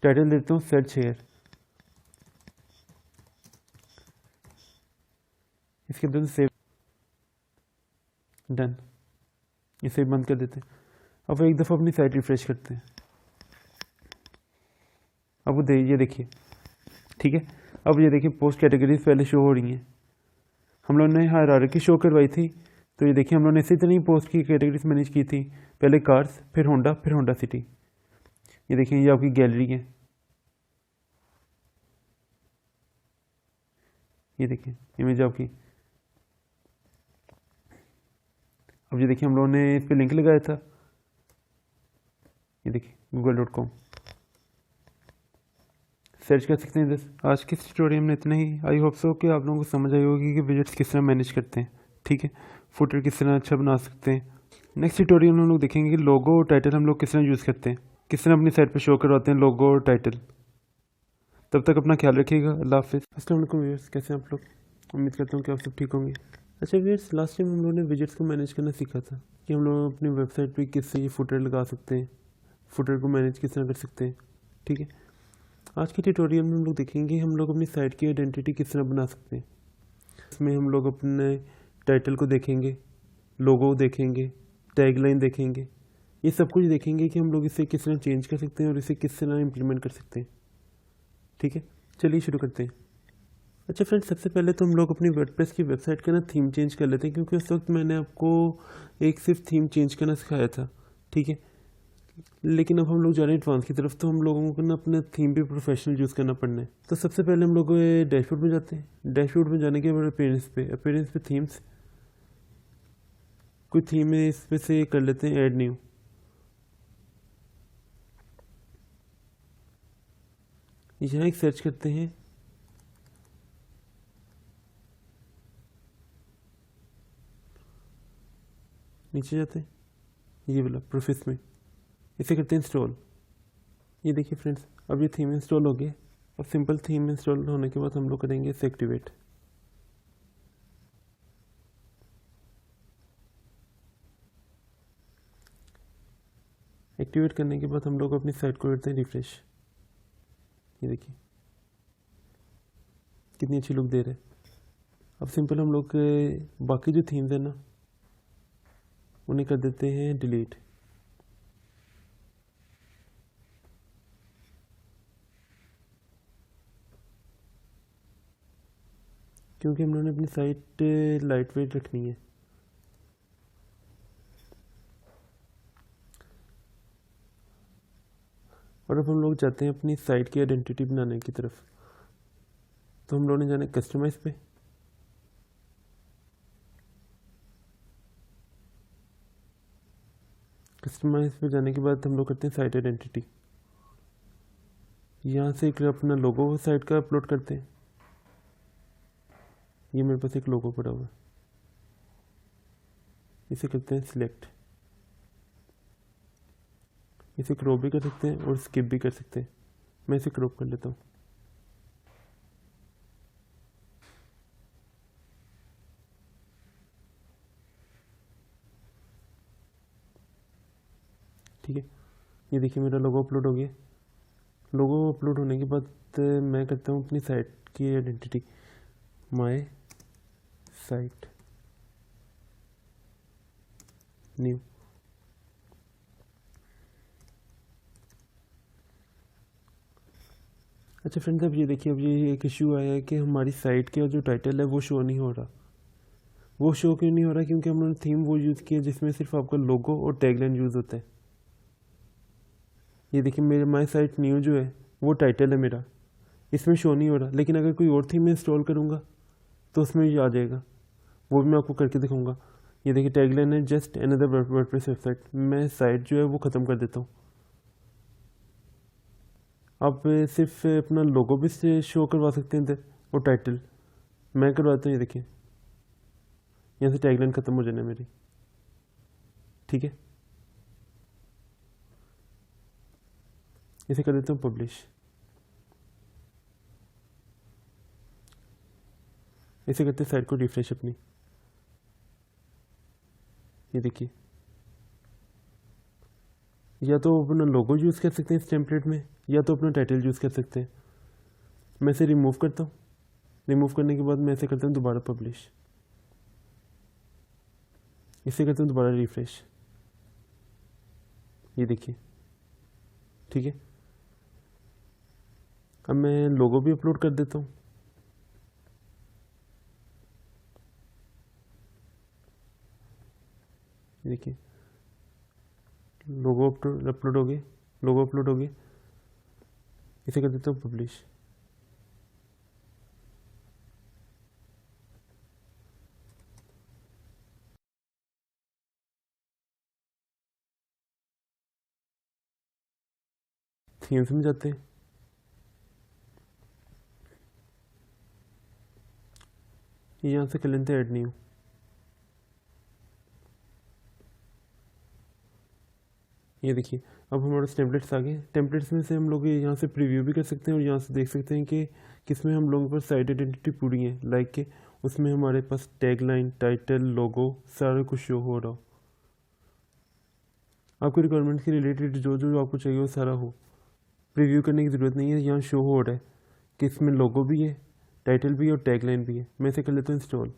टाइटल देता हूँ सर्च हेयर, इसके अंदर सेव, डन। इसे बंद कर देते हैं। अब एक दफ़ा अपनी साइट रिफ्रेश करते हैं। अब वो ये देखिए ठीक है। अब ये देखिए पोस्ट कैटेगरीज पहले शो हो रही हैं। हम लोगों ने हायरार्की शो करवाई थी, तो ये देखिए हम लोगों ने इसी तरह ही पोस्ट की कैटेगरीज मैनेज की थी, पहले कार्स, फिर होंडा सिटी। ये देखिए ये आपकी गैलरी है। ये देखिए इमेज आपकी। अब ये देखिए हम लोगों ने इस पर लिंक लगाया था, ये देखिए google.com, सर्च कर सकते हैं। बस आज के ट्यूटोरियल में इतना ही। आई होप सो कि आप लोगों को समझ आई होगी कि विजेट्स किस तरह मैनेज करते हैं, ठीक है, फुटर किस तरह अच्छा बना सकते हैं। नेक्स्ट ट्यूटोरियल में हम लोग देखेंगे कि लोगो और टाइटल हम लोग किस तरह यूज़ करते हैं, किस तरह अपनी साइट पर शो करवाते हैं लोगो और टाइटल। तब तक अपना ख्याल रखिएगा। अल्लाह हाफिज़। अस्सलाम वालेकुम व्यूअर्स, कैसे हैं आप लोग? उम्मीद करता हूँ कि आप सब ठीक होंगे। अच्छा व्यूअर्स, लास्ट टाइम हम लोगों ने विजेट्स को मैनेज करना सीखा था कि हम लोग अपनी वेबसाइट पे किस से ये फुटर लगा सकते हैं, फुटर को मैनेज किस तरह कर सकते हैं, ठीक है। आज के ट्यूटोरियल में हम लोग देखेंगे हम लोग अपनी साइट की आइडेंटिटी किस तरह बना सकते हैं। इसमें हम लोग अपने टाइटल को देखेंगे, लोगो देखेंगे, टैगलाइन देखेंगे, ये सब कुछ देखेंगे कि हम लोग इसे किस तरह चेंज कर सकते हैं और इसे किस तरह इम्प्लीमेंट कर सकते हैं, ठीक है। चलिए शुरू करते हैं। अच्छा फ्रेंड्स, सबसे पहले तो हम लोग अपनी वर्डप्रेस की वेबसाइट का ना थीम चेंज कर लेते हैं, क्योंकि उस वक्त मैंने आपको एक सिर्फ थीम चेंज करना सिखाया था, ठीक है। लेकिन अब हम लोग जा रहे हैं एडवांस की तरफ, तो हम लोगों को ना अपना थीम भी प्रोफेशनल यूज़ करना पड़ना है। तो सबसे पहले हम लोग डैशबोर्ड में जाते हैं। डैशबोर्ड में जाने के बाद अपीयरेंस पे थीम्स, कोई थीम है इस पे से कर लेते हैं ऐड न्यू। यहाँ एक सर्च करते हैं, नीचे जाते हैं, ये वाला प्रोफेस में, इसे करते हैं इंस्टॉल। ये देखिए फ्रेंड्स, अब ये थीम इंस्टॉल हो गया। अब सिंपल थीम इंस्टॉल होने के बाद हम लोग करेंगे इसे एक्टिवेट। एक्टिवेट करने के बाद हम लोग अपनी साइट को करते हैं रिफ्रेश। ये देखिए कितनी अच्छी लुक दे रहे हैं। अब सिंपल हम लोग बाकी जो थीम्स है ना उन्हें कर देते हैं डिलीट। क्योंकि हम लोगों ने अपनी साइट लाइट वेट रखनी है। और अब हम लोग जाते हैं अपनी साइट की आइडेंटिटी बनाने की तरफ। तो हम लोगों ने जाना कस्टमाइज पे, कस्टमाइज पे जाने के बाद हम लोग करते हैं साइट आइडेंटिटी। यहाँ से एक अपना लोगो साइट का अपलोड करते हैं। ये मेरे पास एक लोगो पड़ा हुआ है, इसे करते हैं सिलेक्ट। इसे क्रॉप भी कर सकते हैं और स्किप भी कर सकते हैं। मैं इसे क्रॉप कर लेता हूँ। ठीक है, ये देखिए मेरा लोगो अपलोड हो गया। लोगो अपलोड होने के बाद मैं करता हूँ अपनी साइट की आइडेंटिटी, माय साइट न्यू। अच्छा फ्रेंड्स, अब ये देखिए, अब ये एक इशू आया है कि हमारी साइट का जो टाइटल है वो शो नहीं हो रहा। वो शो क्यों नहीं हो रहा? क्योंकि हमने थीम वो यूज़ किया जिसमें सिर्फ आपका लोगो और टैगलाइन यूज़ होता है। ये देखिए मेरे माय साइट न्यू जो है वो टाइटल है मेरा, इसमें शो नहीं हो रहा। लेकिन अगर कोई और थीम में इंस्टॉल करूँगा तो उसमें ये आ जाएगा, वो भी मैं आपको करके दिखाऊंगा। ये देखिए टैगलाइन है जस्ट अनदर वर्डप्रेस वेबसाइट। मैं साइट जो है वो ख़त्म कर देता हूँ। आप सिर्फ अपना लोगो भी से शो करवा सकते हैं इधर और टाइटल। मैं करवाता हूँ, ये देखिए यहाँ से टैगलाइन ख़त्म हो जाना है मेरी, ठीक है। इसे कर देता हूँ पब्लिश। इसे करते हैं साइट को रिफ्रेश अपनी। ये देखिए, या तो अपना लोगो यूज़ कर सकते हैं इस टेम्पलेट में, या तो अपना टाइटल यूज़ कर सकते हैं। मैं इसे रिमूव करता हूँ। रिमूव करने के बाद मैं इसे करता हूँ दोबारा पब्लिश। इसे करता हूँ दोबारा रिफ्रेश। ये देखिए, ठीक है। अब मैं लोगो भी अपलोड कर देता हूँ। देखिए लोगो अपलोड हो गए, लोगो अपलोड हो गए। इसे कर देता हूँ पब्लिश। थीम्स में जाते हैं। यहाँ से कर लेते हैं ऐड न्यू। ये देखिए अब हमारे टेम्पलेट्स आ गए। टेम्पलेट्स में से हम लोग यहाँ से प्रीव्यू भी कर सकते हैं और यहाँ से देख सकते हैं कि किसमें हम लोगों के पास साइट आइडेंटिटी पूरी है, लाइक के उसमें हमारे पास टैग लाइन, टाइटल, लोगो सारा कुछ शो हो रहा हो। आपकी रिक्वायरमेंट के रिलेटेड जो जो आपको चाहिए वो सारा हो। प्रीव्यू करने की ज़रूरत नहीं है, यहाँ शो हो रहा है कि इसमें लोगो भी है, टाइटल भी है और टैग लाइन भी है। मैं इसे कर लेता हूँ इंस्टॉल।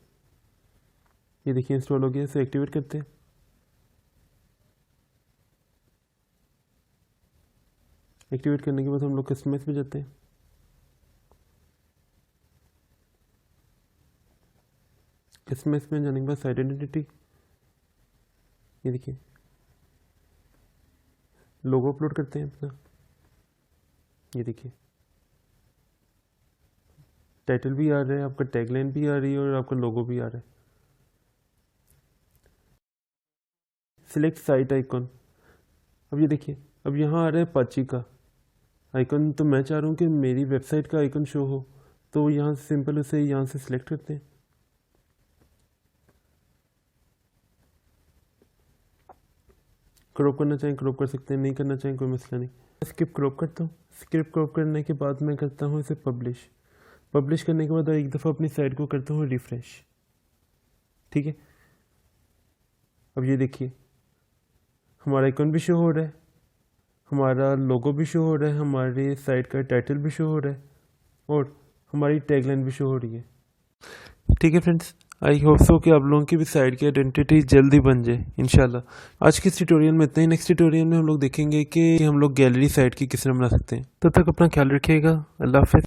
ये देखिए इंस्टॉल हो गया। इसे एक्टिवेट करते हैं। एक्टिवेट करने के बाद हम लोग कस्टमाइज में जाते हैं। कस्टमाइज में जाने के बाद साइट आइडेंटिटी, ये देखिए लोगो अपलोड करते हैं अपना। ये देखिए टाइटल भी आ रहा है, आपका टैगलाइन भी आ रही है और आपका लोगो भी आ रहा है। Select site icon. अब ये देखिए अब यहाँ आ रहा है अपाची का आइकन, तो मैं चाह रहा हूँ कि मेरी वेबसाइट का आइकन शो हो, तो यहाँ से सिंपल उसे यहाँ से सिलेक्ट करते हैं। क्रॉप करना चाहें क्रॉप कर सकते हैं, नहीं करना चाहें कोई मसला नहीं। स्किप क्रॉप करता हूँ। स्किप क्रॉप करने के बाद मैं करता हूँ इसे पब्लिश। पब्लिश करने के बाद एक दफ़ा अपनी साइट को करता हूँ रिफ्रेश। ठीक है, अब ये देखिए हमारा आइकन भी शो हो रहा है, हमारा लोगो भी शो हो रहा है, हमारी साइट का टाइटल भी शो हो रहा है और हमारी टैगलाइन भी शो हो रही है। ठीक है फ्रेंड्स, आई होप सो कि आप लोगों की भी साइट की आइडेंटिटी जल्दी बन जाए इंशाल्लाह। आज के इस ट्यूटोरियल में इतना ही। नेक्स्ट ट्यूटोरियल में हम लोग देखेंगे कि हम लोग गैलरी साइट की किस तरह बना सकते हैं। तब तक अपना ख्याल रखिएगा। अल्लाह हाफ़िज़।